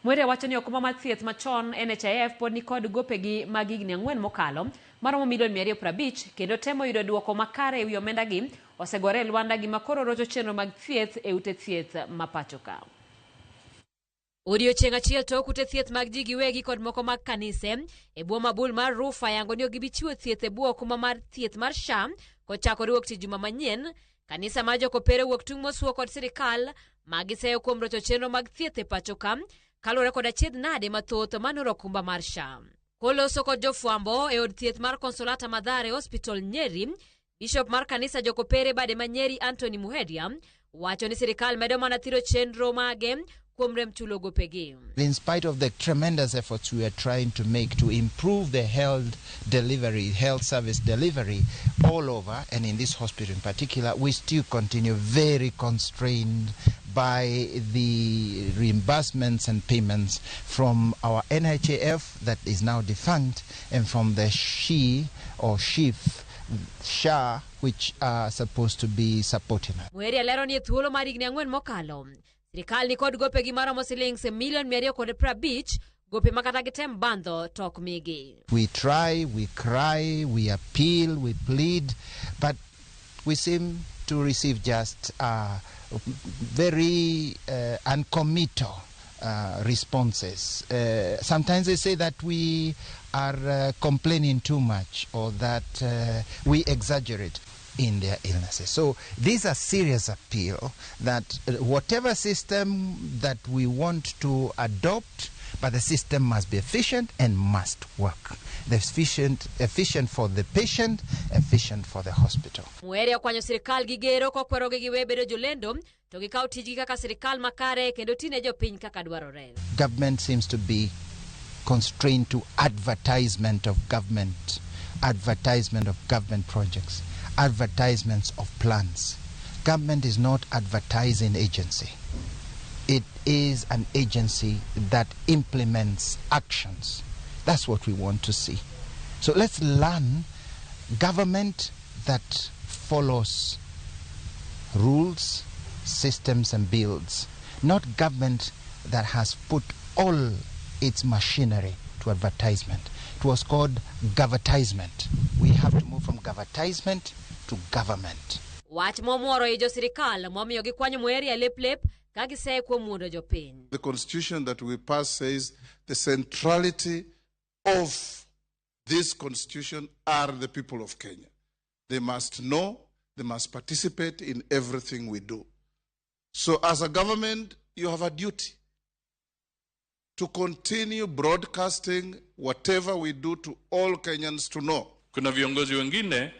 Muheria wacho ni okuma mar thieth machon NHIF pod ni kod gopegi mag higni 4 mokalo maromo $250 kendo temo yudo duoko makare ewi omendagi osegore Lwanda gi makoro rocho chenro mag thieth e ute thieth mapachoka. Odiochieng' achiel tok ute thieth mag ji giwegi kod moko mag kanise e bwo mabul mar Rufa yango ni gibichiwo thieth e bwo kuma mar thieth mar SHA kochakore wuok tich juma manyien. Kanisa mar Jokopere wuok tung' mosuo kod sirikal magiseyo kuom rocho chenro mag thieth e pachoka kaluwore kod achiedh nade mathoth manoro okumba mar SHA. Koloso kod jofwambo e od thieth mar Consolata Madhare Hospital Nyeri, Bishop mar kanisa Jokopere bade manyeri Anthony Muheria wacho ni sirikal medo mana thiro chenro mage. In spite of the tremendous efforts we are trying to make to improve the health service delivery all over, and in this hospital in particular, we still continue very constrained by the reimbursements and payments from our NHIF that is now defunct, and from the SHA, which are supposed to be supporting us. Sirikal ni kod gope gi maromo shillings $250 gope makata gitem bandho tok migi. We try, we cry, we appeal, we plead, but we seem to receive just very uncommittal responses. Sometimes they say that we are complaining too much, or that we exaggerate in their illnesses. So these are serious appeal that whatever system that we want to adopt, but the system must be efficient and must work. The efficient for the patient, efficient for the hospital. Muheria kwanyo sirikal gigero kokwero giwe bedo jolendo to gikaw tijgi kaka sirikal makare kendo tine jopiny kaka dwarore. Government seems to be constrained to advertisement of government projects, advertisements of plans. Government is not advertising agency. It is an agency that implements actions. That's what we want to see. So let's learn government that follows rules, systems and bills, not government that has put all its machinery to advertisement. It was called governtisement. We have to move from governtisement to government. Wach momoro ejo sirikal momiyo gikwanyo Muheria lep kagiseye kuom muondo jopiny. The constitution that we pass says the centrality of this constitution are the people of Kenya. They must know, they must participate in everything we do. So as a government, you have a duty to continue broadcasting whatever we do to all Kenyans to know. Kuna viongozi wengine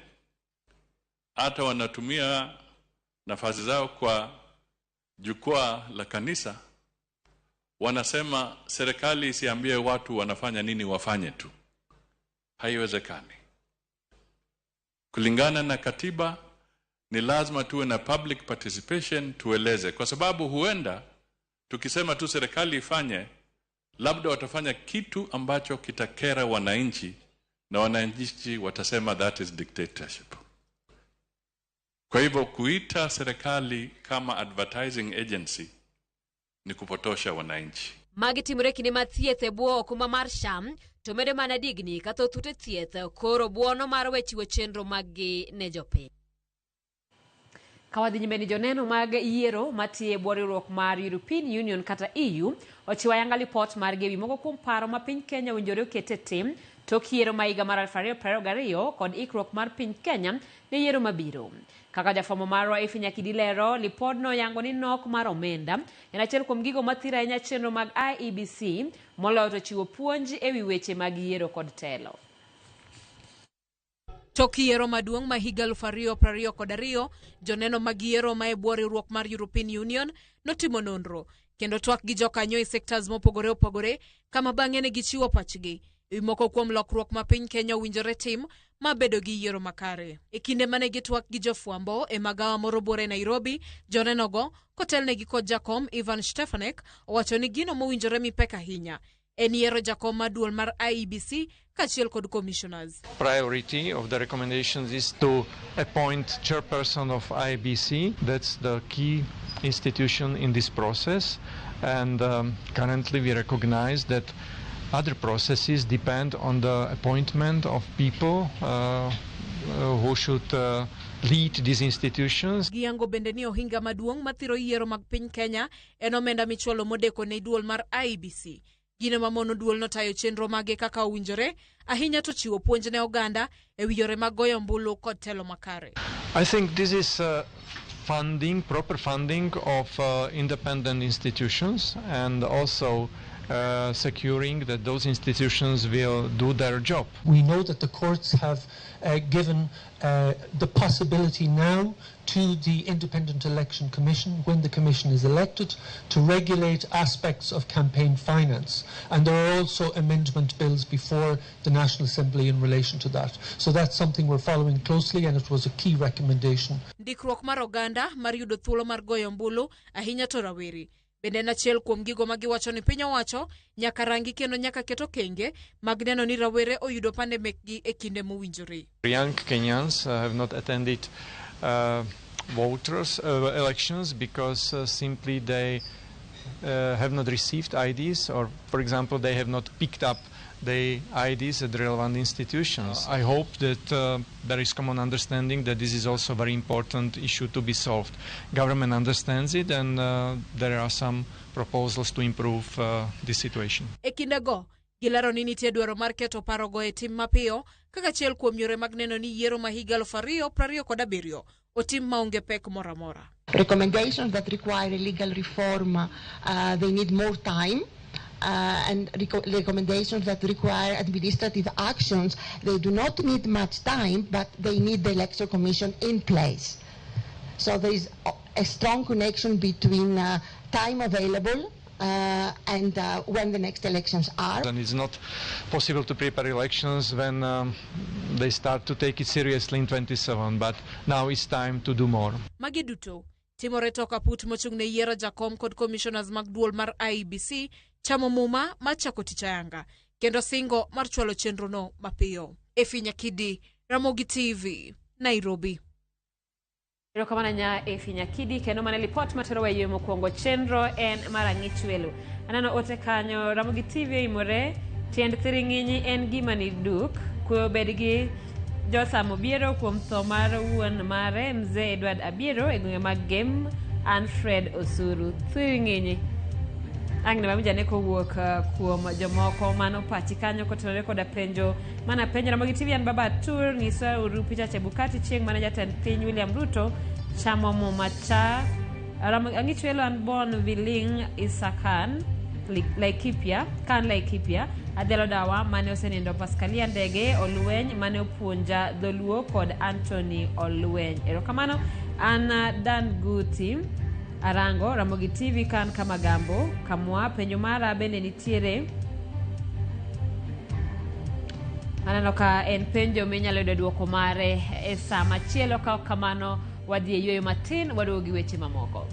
hata wanatumia nafasi zao kwa jukwaa la kanisa, wanasema serikali isiambie watu wanafanya nini wafanye tu. Haiwezekani. Kulingana na katiba ni lazima tuwe na public participation, tueleze, kwa sababu huenda tukisema tu serikali ifanye, labda watafanya kitu ambacho kitakera wananchi na wananchi watasema that is dictatorship. Kwa hivyo kuita serikali kama advertising agency ni kupotosha wananchi. Magi timore kinde ma thieth e bwo okuma mar sham to medo mana digni ka thoth ute thieth koro buono mar wechiwo chenro mag-gi ne jopiny. Kawadhi nyime ni joneno mag yiero matie bwo riwruok mar European Union kata EU ochiwo ayanga lipot margi ewi moko kuom paro ma piny Kenya owinjore okete tim tok yiero ma higa mar 2022 kod ikruok mar piny Kenya ne yiero mabiro. Kaka jafwambo marwa Nyakidi lero, lipodno yango ni nok mar omenda en achiel kuom gigo mathiro ahinya chenro mag IEBC moloyo to chiwo puonj ewi weche mag yiero kod telo. Tok yiero maduong' ma higa 2022, joneno mag yiero ma e bwo riwruok mar European Union notimo nonro kendo twak gi jokanyo e sectors mopogore opogore kama bang'e ne gichiwo pachgi ewi moko kuom lokruok ma piny Kenya owinjore tim ma bedo gi yiero makare. E kinde mane gitwak gi jofwambo e magawa moro bore Nairobi, jonenogo kotelnegi kod jakom Ivan Stefanek owacho ni gino mowinjore mipek ahinya en yiero jakom maduol mar IEBC kachiel kod commissioners. Priority of the recommendations is to appoint chairperson of IEBC. That's the key institution in this process, and currently we recognize that other processes depend on the appointment of people who should lead these institutions. Giyango bende ni ohinga maduong' mathiro yiero mag piny Kenya en omenda michwalo modeko ne duol mar IEBC. Gino mamono duol notayo chenro mage kaka owinjore ahinya to chiwo puonj ne oganda ewi yore mag goyo ombulu kod telo makare. I think this is funding, proper funding of independent institutions, and also securing that those institutions will do their job. We know that the courts have given the possibility now to the Independent Election Commission, when the Commission is elected, to regulate aspects of campaign finance. And there are also amendment bills before the National Assembly in relation to that. So that's something we're following closely, and it was a key recommendation. Ndikruok mar oganda mar yudo thuolo mar goyo ombulu ahinya to rawere. Bende en achiel kuom gigo ma giwacho ni piny owacho nyaka rangi kendo nyaka keto kenge mag neno ni rawere oyudo pande mekgi e kinde mowinjore. Young Kenyans have not attended voters elections because simply they have not received IDs, or for example they have not picked up the IDs at the relevant institutions. I hope that there is common understanding that this is also a very important issue to be solved. Government understands it, and there are some proposals to improve this situation. E kindego, gilaro ni nitie dwaro mar keto parogo e tim mapiyo kaka achiel kuom yore mag neno ni yiero ma higa 2027 otim maonge pek moro amora. Recommendations that require legal reform, they need more time. And recommendations that require administrative actions, they do not need much time, but they need the Electoral Commission in place. So there is a strong connection between time available and when the next elections are. And it's not possible to prepare elections when they start to take it seriously in 27, but now it's time to do more. Magiduto, timore to kaput mochungne yiero jakom kod commissioners mag duol mar IEBC chamo muma machako tich ayanga kendo singo mar chwalo chenro no mapiyo. Nyakidi, Ramogi TV, Nairobi. Erokamana nya Nyakidi kendo mana lipot matero wa yemo kuongo chenro en marang'ich welo. Anano ote kanyo Ramogi TV imore tiend thiring'inyi en gima ni duk kuyo bedgi Josam Obiero kuom tho mar wuon mare Mzee Edward Abiero e gwenge mag Gem Alfred Osuru. Thiring'inyi Angne mamijane kowuok kuom jomoko mano pachi kanyo kotenore koda penjo mana penjo Ramogi TV an Baba Tur ng'isa uru picha Chebukati chieng' mana jatend piny William Ruto chamo muma cha ang'ich welo an Bon Viling Isakan Laikipia Adelo Dawa mane osenindo Pascalia Ndege Olueny mane opuonja dholuo kod Anthony Olueny. Erokamano an Dan Guti Arango Ramogi TV kan kama gambo kamwa penjo mara bende nitiere anano ka en penjo minyalo yudo duoko mare e saa machielo ka kamano wadhi e yweyo matin waduogo gi weche mamoko.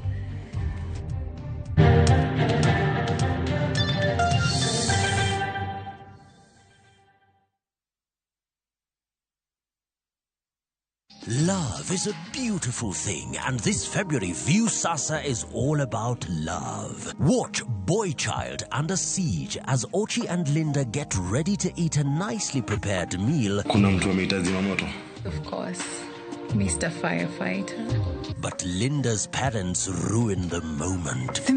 Love Love is a beautiful thing, and this February, View Sasa is all about love. Watch Boy Child Under Siege as Ochi and Linda get ready to eat a nicely prepared meal. Kuna mtu ameita zimamoto? Of course, Mr. Firefighter. But Linda's parents ruin the moment.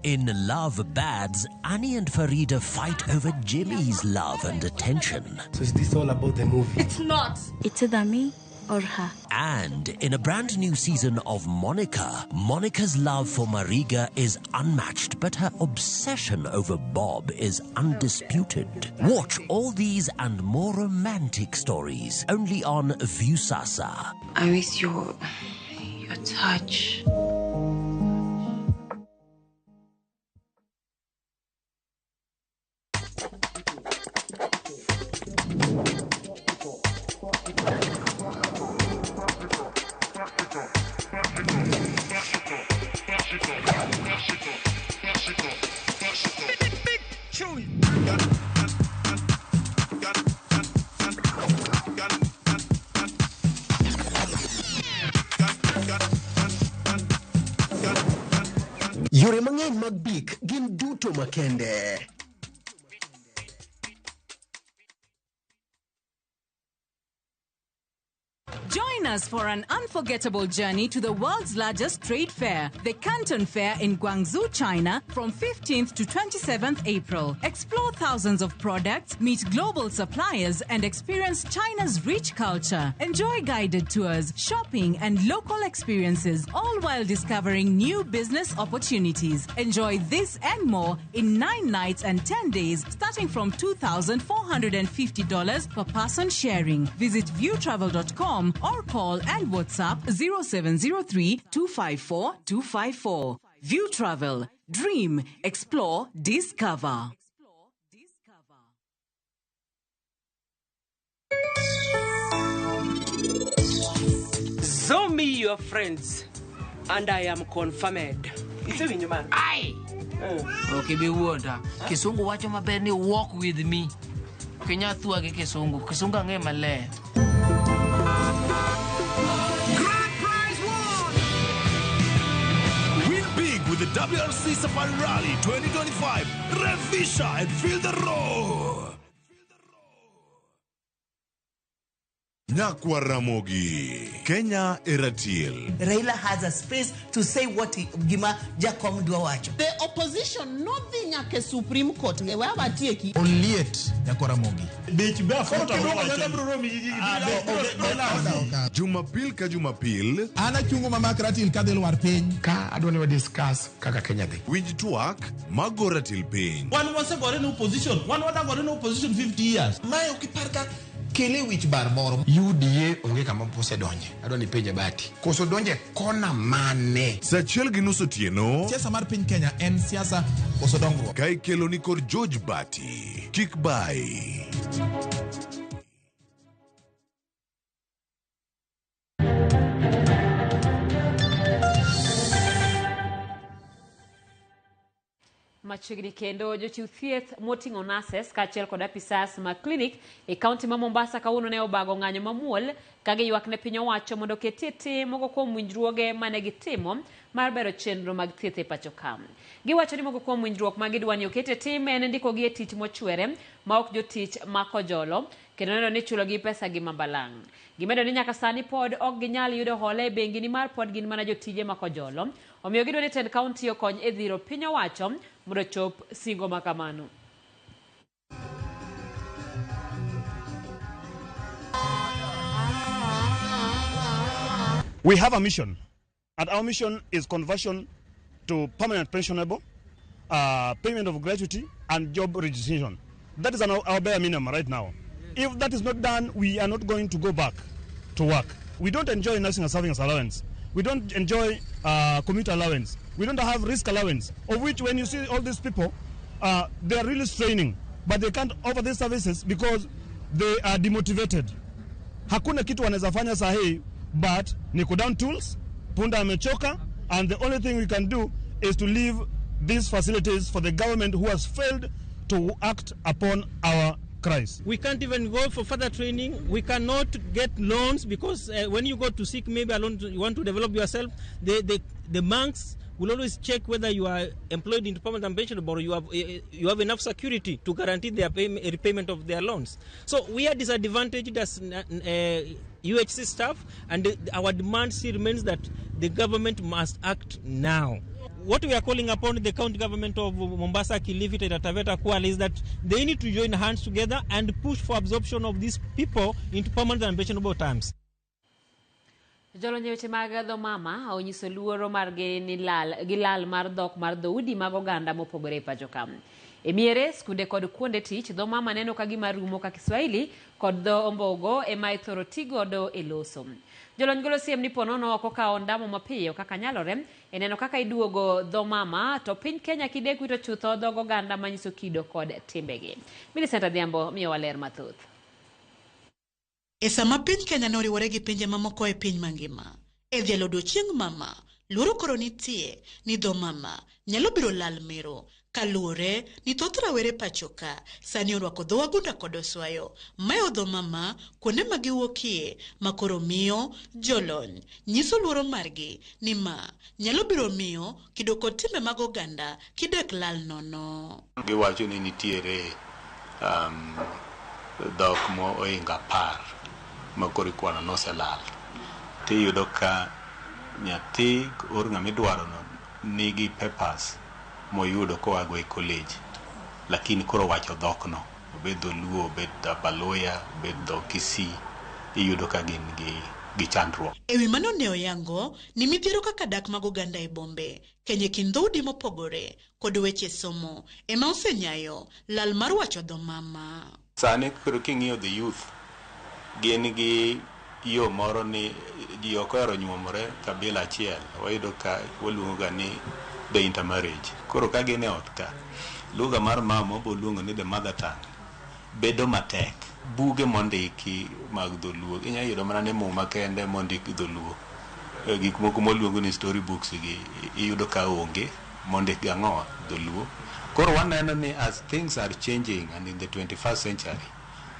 In Love Bads, Annie and Farida fight over Jimmy's love and attention. So is this all about the movie? It's not. It's either me or her. And in a brand new season of Monica, Monica's love for Mariga is unmatched, but her obsession over Bob is undisputed. Watch all these and more romantic stories only on Viusasa. I miss your touch. Yore mang'eny mag bik gin duto makende. Join us for an unforgettable journey to the world's largest trade fair, the Canton Fair in Guangzhou, China, from 15th to 27th April. Explore thousands of products, meet global suppliers, and experience China's rich culture. Enjoy guided tours, shopping, and local experiences, all while discovering new business opportunities. Enjoy this and more in 9 nights and 10 days, starting from $2,450 per person sharing. Visit viewtravel.com or call and WhatsApp 0703-254-254. View Travel. Dream, explore, discover. Show me your friends, and I am confirmed. It's a winner, man. Aye. Okay, be water. Kisungu wacho maber ni walk with me. Kenya thua ke Kisungu. Kisungu ange male. With the WRC Safari Rally 2025, Revisha and feel the roar. Nyakwa Ramogi, Kenya Eratiel. Raila has a space to say what Gima Jakom Duawacho. The opposition, nothing like a Supreme Court. Oliet Nyakwa Ramogi. Jumapil ka Jumapil. Ana chungo mama kratil kadel war piny. Ka adwani wa discuss kaka Kenya de. Winj tuak magoratil piny. One was a gotten opposition. One was a gotten opposition 50 years. My okiparka kele wich bar moro. UDA onge kama pose donje. Adwani penje bati. Koso donje kona mane. Sachiel gi nusu tieno. Siasa mar piny Kenya en siasa koso dongruok. Kai kelo ni kod George Bati. Kik bai. Machiegni kendo jochiw thieth moting'o nurses kaachiel kod apisas mag klinik e kaunti ma Mombasa kawuono ne obago ng'anyo mamuol ka giywak ne piny owacho mondo oketie tim moko kuom winjruoge mane gitimo mar bero chenro mag thieth e pacho ka. Giwacho ni moko kuom winjruok ma gidwa ni oketie tim en ndikogi e tich mochwere ma ok jotich mako jolo kendo neno ni chulogi pesa gi mambalang'. Gimedo ni nyaka sani pod ok ginyal yudo hola e bengi ni mar pod gin mana jotije mako jolo. Omiyo gidwa ni tend kaunti okony e dhiro piny owacho mondo chop singo makamano. We have a mission, and our mission is conversion to permanent pensionable, payment of gratuity, and job registration. That is our bare minimum right now. If that is not done, we are not going to go back to work. We don't enjoy nursing and service allowance. We don't enjoy commute allowance. We don't have risk allowance, of which when you see all these people, they are really straining, but they can't offer these services because they are demotivated. Hakuna kitu wanaweza fanya sahi, but ni down tools, punda amechoka, and the only thing we can do is to leave these facilities for the government who has failed to act upon our cries. We can't even go for further training. We cannot get loans because when you go to seek maybe a loan, you want to develop yourself, the banks will always check whether you are employed in permanent and pensionable or you have enough security to guarantee their repayment of their loans. So we are disadvantaged as UHC staff, and our demand still remains that the government must act now. What we are calling upon the county government of Mombasa, Kilifi, and Taveta, Kwale is that they need to join hands together and push for absorption of these people into permanent and pensionable terms. Jolonyo weche mag dho mama onyiso luoro margi ni gilal mar dhok mar dhoudi mag oganda mopogore e pacho ka. E miere skunde kod kuonde tich dho mama neno ka gima rumo ka Kiswahili kod dho ombogo ema ithoro tigodo e loso. Jolony golo siem ni ponono oko ka ondamo mapiyo kaka nyalore e neno kaka iduogo dho mama to piny Kenya kidek wito chutho dhog oganda manyiso kido kod timbegi. Millicent Adhiambo miyo waler mathoth. E sama piny Kenya noriwore gi pinje mamoko e piny mangima, e dhialo odiechieng' mama, luoro koro nitie ni dho mama nyalo biro lal miro kaluwore ni thoth rawere pachoka sani orwako dho wagunda kod oswayo mayo dho mama kuonde ma giwuokie ma koro miyo jolony nyiso luoro margi ni ma nyalo biro miyo kido kod timbe mag oganda kidek lal nono. Giwacho ni nitiere dhok mo oinga par ma koro ikwano noselal. Tiyudo ka nyathi or ng'ama idwaro no nigi papers moyudo koago e college, lakini koro wacho dhok no, obed dholuo, obed Baloya, obed dho Kisii, iyudo ka gin gi chandruok. Ewi mano ne oyango ni midhiero kaka dak mag oganda e bombe, Kenya kind dhoudi mopogore kod weche somo ema osenyayo lal mar wacho dho mama. Sani koro king'iyo the youth, gin gi yo moro ni ji ok ohero nyuomore kabila achiel, wayudo ka waluongo ni the intermarriage. Koro ka gin e ot ka, lugha mar mama boluongo ni the mother tongue bedo matek. Buge mondiki mag dholuo inyalo yudo mana ni muma kende mondiki dholuo. Gik moko moluongo ni story books gi iyudo ka onge mondiki ang'o dholuo. Koro waneno ni as things are changing and in the 21st century,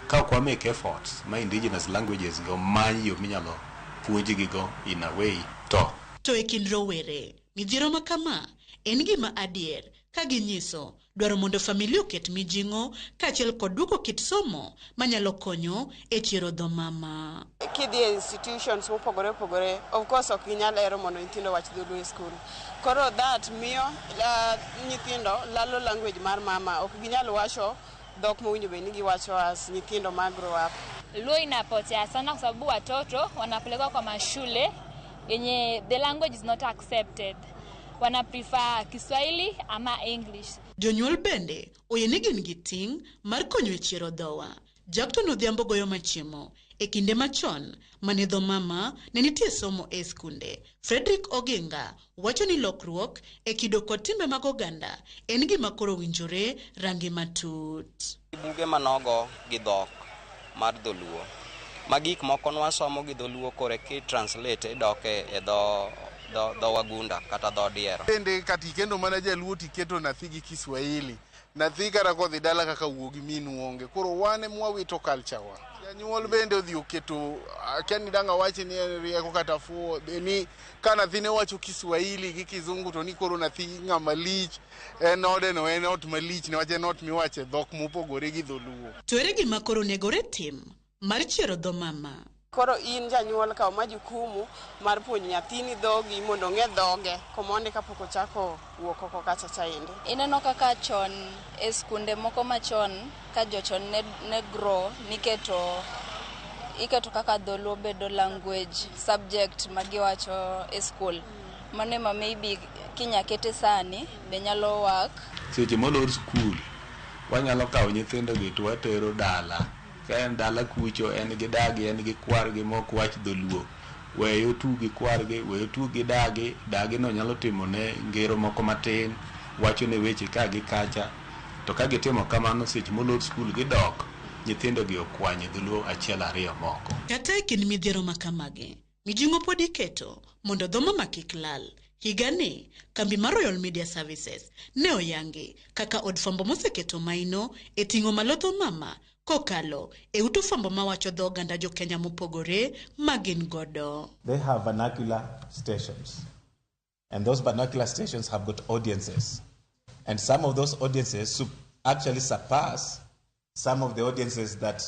ka kwa make efforts my indigenous languages go manyo minyalo puonjgi go in a way to e kind rowere midhiero ma kama en gima adier ka ginyiso dwaro mondo familia oket mijing'o kaachiel kod duoko kit somo manyalo konyo e chiro dho mama. Kidhi institutions mopogore opogore, of course ok ginyal ero mondo nyithindo wach dholuo e school. Koro that miyo nyithindo lalo language mar mama, ok ginyal wacho dhok mowinjo bed ni giwacho as nyithindo mag grow up. Luo inapotea sana kwa sababu watoto wanapelekwa kwa mashule yenye the language is not accepted. Wana prefer Kiswahili ama English. Jonyuol bende oyeni gin gi ting' mar konyo e chiero dhowa. Jackton Odhiambo goyo machiemo e kinde machon mane dho mama ne nitie somo e skunde. Frederick Oginga wacho ni lokruok e kido kod timbe mag oganda en gima koro winjore rangi matut. Buge manogo gi dhok mar dholuo. Magik moko nwasomo gi dholuo kore ki translate doke e dho wagunda kata dho diero. Bende kati kendo mana jaluo tiketo nathi gi Kiswahili. Nathi kata kodhi dala kaka wuogi minu onge. Koro wane mwawito culture wa. Janyuol bende odhi oketo kiani danga wache ni rieko kata fuo ni ka nathi ne wacho Kiswahili gi Kizungu to ni koro nathi ng'ama lich en ode no en ot malich ne wache not miwache dhok mopogore gi dholuo. To ere gima koro negore tim mar chiero dho mama. Koro in janyuol kawo majukumu mar puonjo nyathini dhogi mondo ng'e dhoge komonde kapok ochako wuok oko kacha chaende. Ineno kaka chon e skunde moko machon ka jochon ne grow iketo kaka dholuo bedo language subject magiwacho e school. Mano ema maybe kinyakete sani be nyalo work. Seche molor school wanyalo kawo nyithindo gi to watero dala. En dala kucho en gi dagi en gi kwargi mok wach dholuo. Weyo tugi kwargi, weyo tugi dagi no nyalo timo ne ngero moko matin, wacho ne weche ka gi kacha. To ka gitimo kamano seche molor skul gidok, nyithindo gi okwanye dholuo achiel ariyo moko. Kata e kind midhiero makamage, mijing'o pod iketo mondo dho mama kik lal. Higani, kambi mar Royal Media Services ne oyangi kaka od fwambo moseketo maino e ting'o malodho mama kokalo e ute fwambo mawacho dho oganda jo Kenya mopogore magin godo. They have vernacular stations, and those vernacular stations have got audiences, and some of those audiences actually surpass some of the audiences that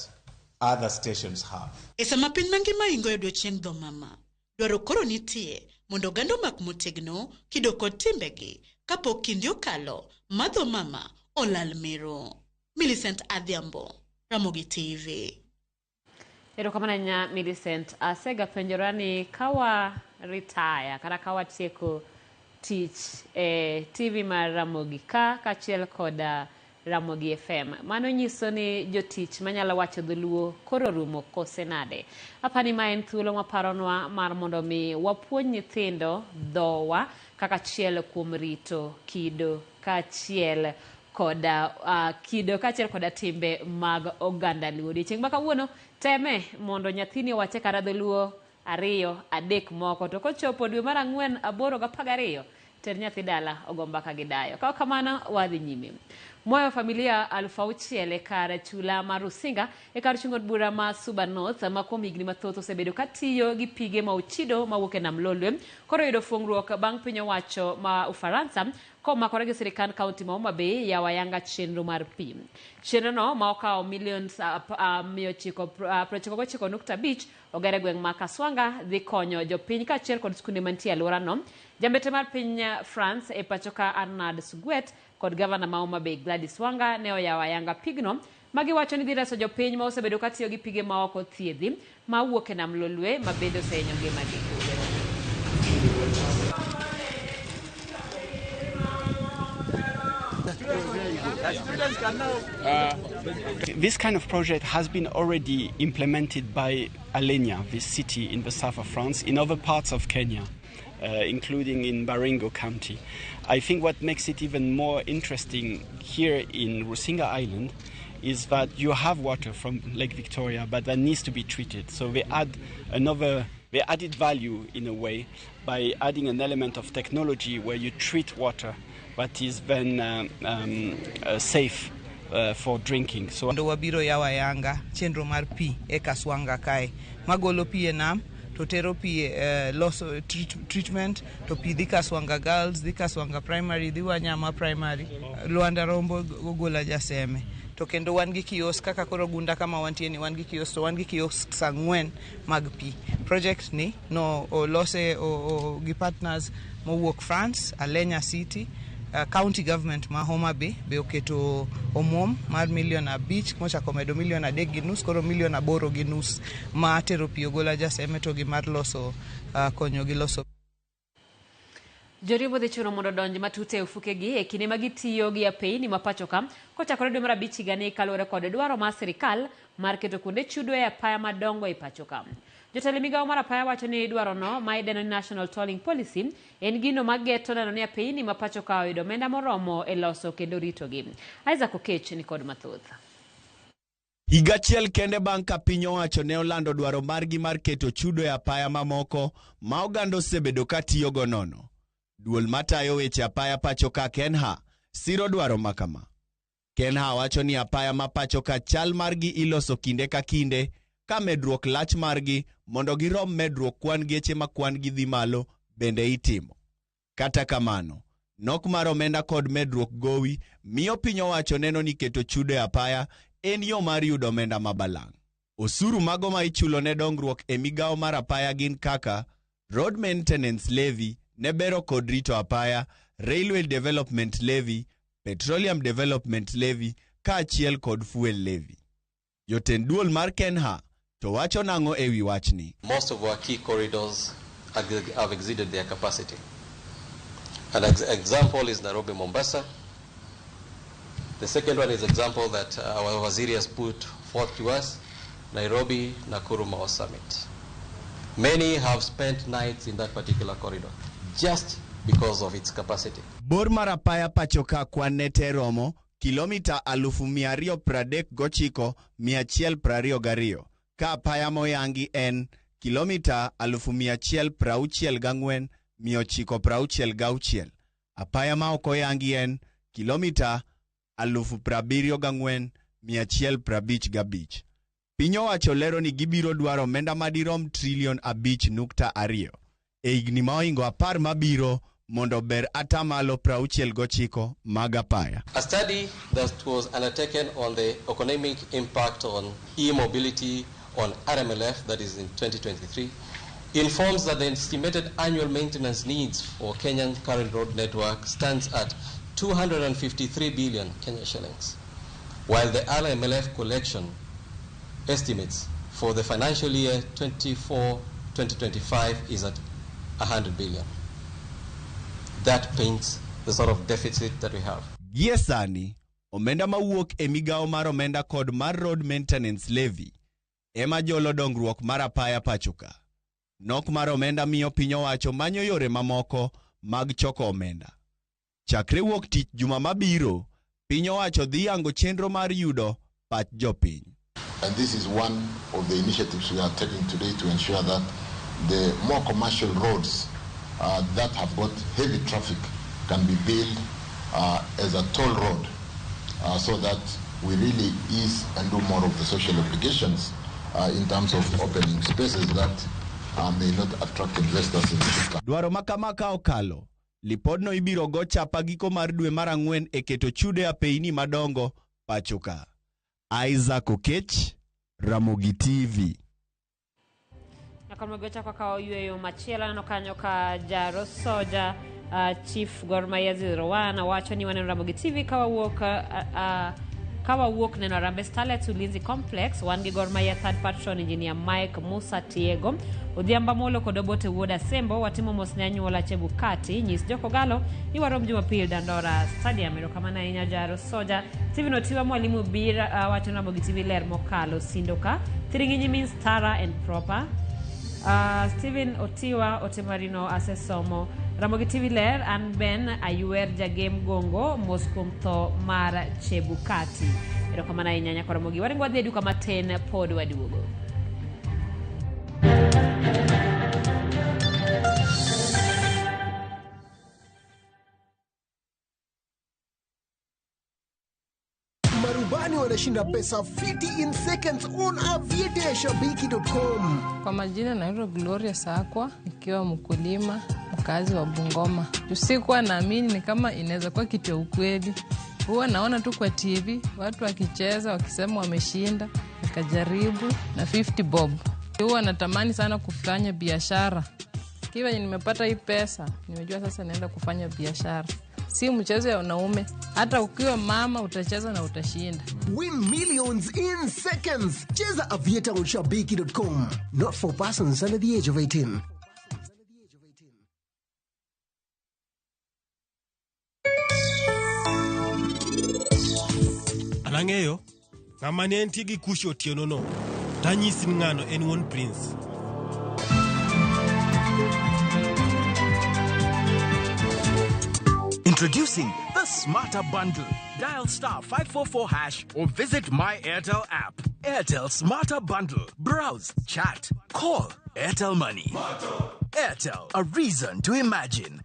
other stations have. Esama piny mangima ingo e odiochieng' dho mama, dwaro koro nitie mondo oganda mak motegno kido kod timbegi kapok kinde okalo madho mama olal mero. Millicent Adhiambo, Ramogi TV. Erokamano nya Millicent, asega penjorani kawa retire kata kawa tieko tich TV mar Ramogi kachiel koda Ramogi FM. Mano nyiso ni jotich manyalo wacho dholuo koro rumo kose nade. Apani ma en thuolo maparonwa mar mondo mi wapuonj nyithindo dhowa kaka chiel kuom rito kido kachiel koda timbe mag oganda luo. Odiochieng' ma kawuono teme mondo nyathini owache kata dholuo 2, 3 moko, to kochopo dwe mar 4, 8 ga 12 ter nyathi dala ogomba ka gidayo. Ka kamano wadhi nyime. Moyo familia 6,000 kar chula mar Rusinga e kar chungo bura ma Suba North ma kuom higni mathoth osebedo katiyo gi pige ma uchido mawuok e nam Lolwe. Koro yudo fungruok bang' piny owacho ma Ufaransa komakore gi sirikand kaunti ma Homa Bay yawayanga chenro mar pi. Chenro no ma okawo millions 999.5 ogere gweng' ma Kaswanga dhi konyo jopiny kaachiel kod skunde mantie alwora no. Jambete mar piny France e pachoka Arnaud Suguet kod gavana ma Homa Bay Gladys Wanga ne oyawayanga pigno magi wacho ni dhi reso jopiny ma osebedo katiyo gi pige ma oko thiedhi ma wuok e nam Lolwe ma bende osenyo ngimagi. This kind of project has been already implemented by Alenia, this city in the south of France, in other parts of Kenya, including in Baringo County. I think what makes it even more interesting here in Rusinga Island is that you have water from Lake Victoria, but that needs to be treated. So they added value in a way by adding an element of technology where you treat water that is then safe for drinking. So ndo wabiro yawayanga chenro mar pi e Kaswanga kae magolo pi e nam to tero pi loso treatment to pi dhi Kaswanga Girls, dhi Kaswanga Primary, dhi Wanyama Primary, Luanda Rombo gogola jaseme. To kendo wan gi kios kaka koro gunda kama wantie ni wan gi kios, to wan gi kios 4 mag pi. Project ni no olose gi partners mowuok France, Alenia City, county government ma Homa Bay be oketo omwom mar $1.5 mochako medo $1.3 koro $8.5 ma tero pi ogola jaseme to gi mar loso konyo gi loso. Joriembo dhi chuno mondo donj matut e ufukegi e kinde ma gitiyo gi apeyni ma pachoka kochakore dwe mar 5 higani kaluwore kod dwaro mar sirikal mar keto kuonde chudo e apaya madongo e pachoka. Jotelo migawo mar apaya wacho ni dwaro no ma idendo ni National Tolling Policy en gino mageto neno ni apeyni ma pachoka oyudo omenda moromo e loso kendo ritogi. Isaac Okech ni kod mathoth. Higa achiel kende bang' ka piny owacho ne olando dwaro margi mar keto chudo e apaya mamoko ma oganda osebedo katiyogo nono. Duol matayo weche apaya pachoka Kenha siro dwaro makama. Kenha wacho ni apaya ma pachoka chal margi iloso kinde ka kinde ka medruok lach margi mondo girom medruok kwan geche ma kwan gi dhi malo bende itimo. Kata kamano, nok mar omenda kod medruok gowi miyo piny owacho neno ni keto chudo e apaya en yo mar yudo omenda mabalang'. Osuru mago ma ichulo ne dongruok e migawo mar apaya gin kaka Road Maintenance Levy ne bero kod rito apaya, Railway Development Levy, Petroleum Development Levy, kaachiel kod Fuel Levy. Jotend duol mar Kenha to wacho nang'o ewi wachni. Most of our key corridors have exceeded their capacity. An example is Nairobi-Mombasa. The second one is example that our Waziri has put forth to us, Nairobi-Nakuru-Mao Summit. Many have spent nights in that particular corridor just because of its capacity. Bor mar apaya pachoka kwan nete romo kilomita 239,122 ka apaya moyangi en kilomita 1,164 966. Apaya ma ok oyangi en kilomita 74,155. Piny owacho lero ni gibiro dwaro omenda madirom trilion 5.2 e higni ma ohingo 10 mabiro mondo ber atamalo 69 mag apaya. A study that was undertaken on the economic impact on e-mobility on RMLF, that is in 2023, informs that the estimated annual maintenance needs for Kenyan current road network stands at 253 billion Kenya shillings, while the RMLF collection estimates for the financial year 2024-2025 is at 100 billion. That paints the sort of deficit that we have. Giesani, omenda mawuok e migao mar omenda kod mar road maintenance levy ema jolo dongruok mar apaya pachoka. Nok mar omenda miyo piny owacho manyo yore mamoko mag choko omenda. Chakre wuok tich juma mabiro, piny owacho dhi yango chenro mar yudo pach jopiny. And this is one of the initiatives we are taking today to ensure that the more commercial roads that have got heavy traffic can be built as a toll road so that we really ease and do more of the social obligations in terms of opening spaces that may not attract investors in the future. Dwaro makamaka okalo, lipodno ibiro go chapa giko mar dwe mar 4 e keto chude apeini madongo pachoka. Isaac Okech, Ramogi TV. Nakamwegocha kwa kao yueyo machiela nano kanyo ka jaro soja Chief Gor Mahia 01 wacho ni waneno Ramogi TV kawa wuok neno Rambe Starlet Ulinzi Complex wangi Gor Mahia third patron engineer Mike Musa Tiego Odhiamba Molo kodobote Woda Sembo watimo mosne anyuola Chebukati nyis Joko Galo ni warom Jumapil Dandora Stadium erokamana inya jaro soja Steven Otiwa mwalimu Bira wacho na Ramogi TV ler mokalo Sindoka Thiringinyi means thorough and proper. Steven Otiwa Otemarino asesomo Ramogi TV ler an ben ayuer jagem gongo moskum tho mar Chebukati erokamana inyanya kwa Ramogi waringwa dhi duka maten pod waduogo. Marubani wanashinda pesa 50 in seconds on aviatashabiki.com. Kwa majina naitwa Gloria Sakwa, nikiwa mkulima, mkazi wa Bungoma. Usikuwa naamini ni kama inaweza kuwa kitu ya ukweli. Huwa naona tu kwa TV, watu wakicheza, wakisema wameshinda, nikajaribu na 50 bob. Huwa natamani sana kufanya biashara. Kiwa nimepata hii pesa, nimejua sasa naenda kufanya biashara. Si mchezo ya wanaume, hata ukiwa mama utacheza na utashinda. Win millions in seconds. Cheza aviatashabiki.com. Not for persons under the age of 18. Anangeyo, ngamani entigi kusho tionono. Tanyisi ngano en one prince. Introducing the Smarter Bundle. Dial *544# or visit My Airtel app. Airtel Smarter Bundle. Browse, chat, call. Airtel Money. Airtel, a reason to imagine.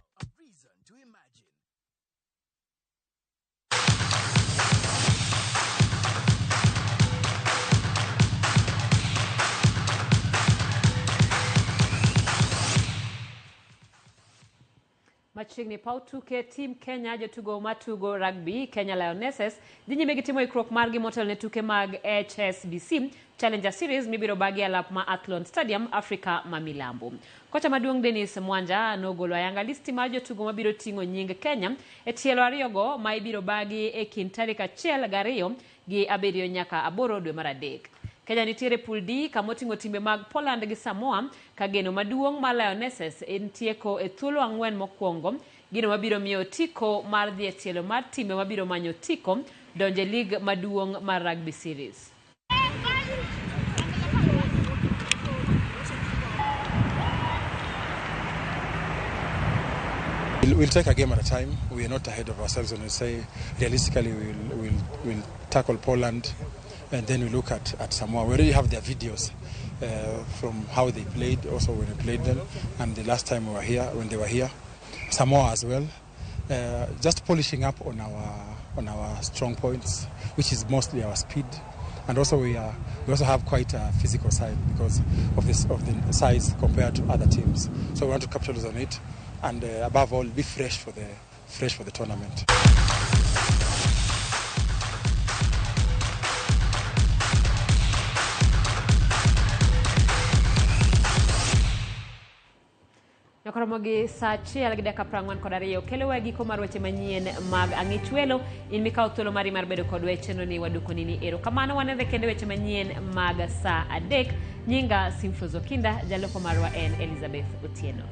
Machigni pautuke team Kenya jotugo matugo rugby Kenya Lionesses dinyi megitimo ikrok margi motel ne tuke mag HSBC Challenger Series mibiro bagi alap ma Athlone Stadium Africa Mamilambo. Kocha maduong Dennis Mwanja nogolo ayanga listi mar jotugo mabiro tingo nying Kenya e tielo ariyogo ma ibiro bagi e kind tarik 1 gi 2 gi 7 nyaka 8 dwe mar adek. Kenya nitiere pool D kamotingo timbe mag Poland gi Samoa kageno maduong mar Lionesses en tieko e thuolo 4 mokwongo gino mabiro miyo tiko mar dhi e tielo mar timbe mabiro manyo tiko donje lig maduong mar rugby series. We'll take a game at a time. We are not ahead of ourselves when we say realistically we'll tackle Poland and then we look at Samoa. We already have their videos from how they played, also when we played them, and the last time we were here, when they were here, Samoa as well. Just polishing up on our strong points, which is mostly our speed, and also we also have quite a physical side because of the size compared to other teams. So we want to capitalize on it, and above all, be fresh for the tournament. Ramogi sa achiel gi dakika 40 kelo wegi ko mar weche manyien mag ang'ichwelo in mikao thuolo mari mar bedo kod wecheno ni wadukoni ni ero kamano wanene kendo weche manyien mag sa 3 nyinga Simfuzo Kinda jaloko marwa en Elizabeth Otieno.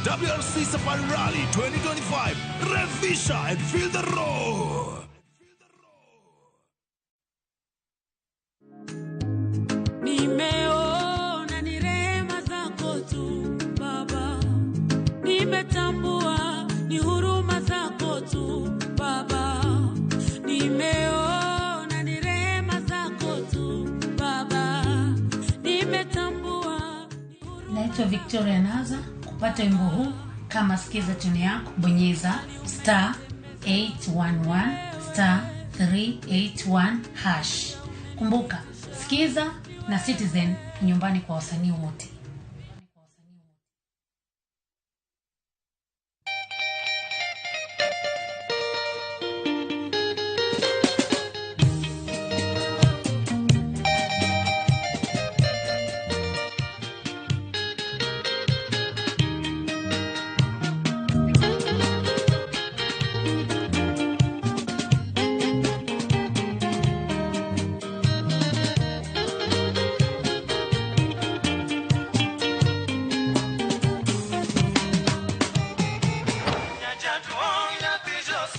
WRC Safari Rally 2025. Revisha and feel the roar. Nimeona ni rehema zako tu Baba, nimetambua ni huruma zako tu Baba, nimeona ni rehema zako tu Baba, nimetambua. Naitwa Victoria Naza. Kupata wimbo huu kama sikiza tune yako bonyeza *811*381#. Kumbuka sikiza na Citizen nyumbani kwa wasanii wote.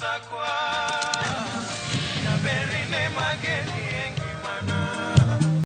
Sakwa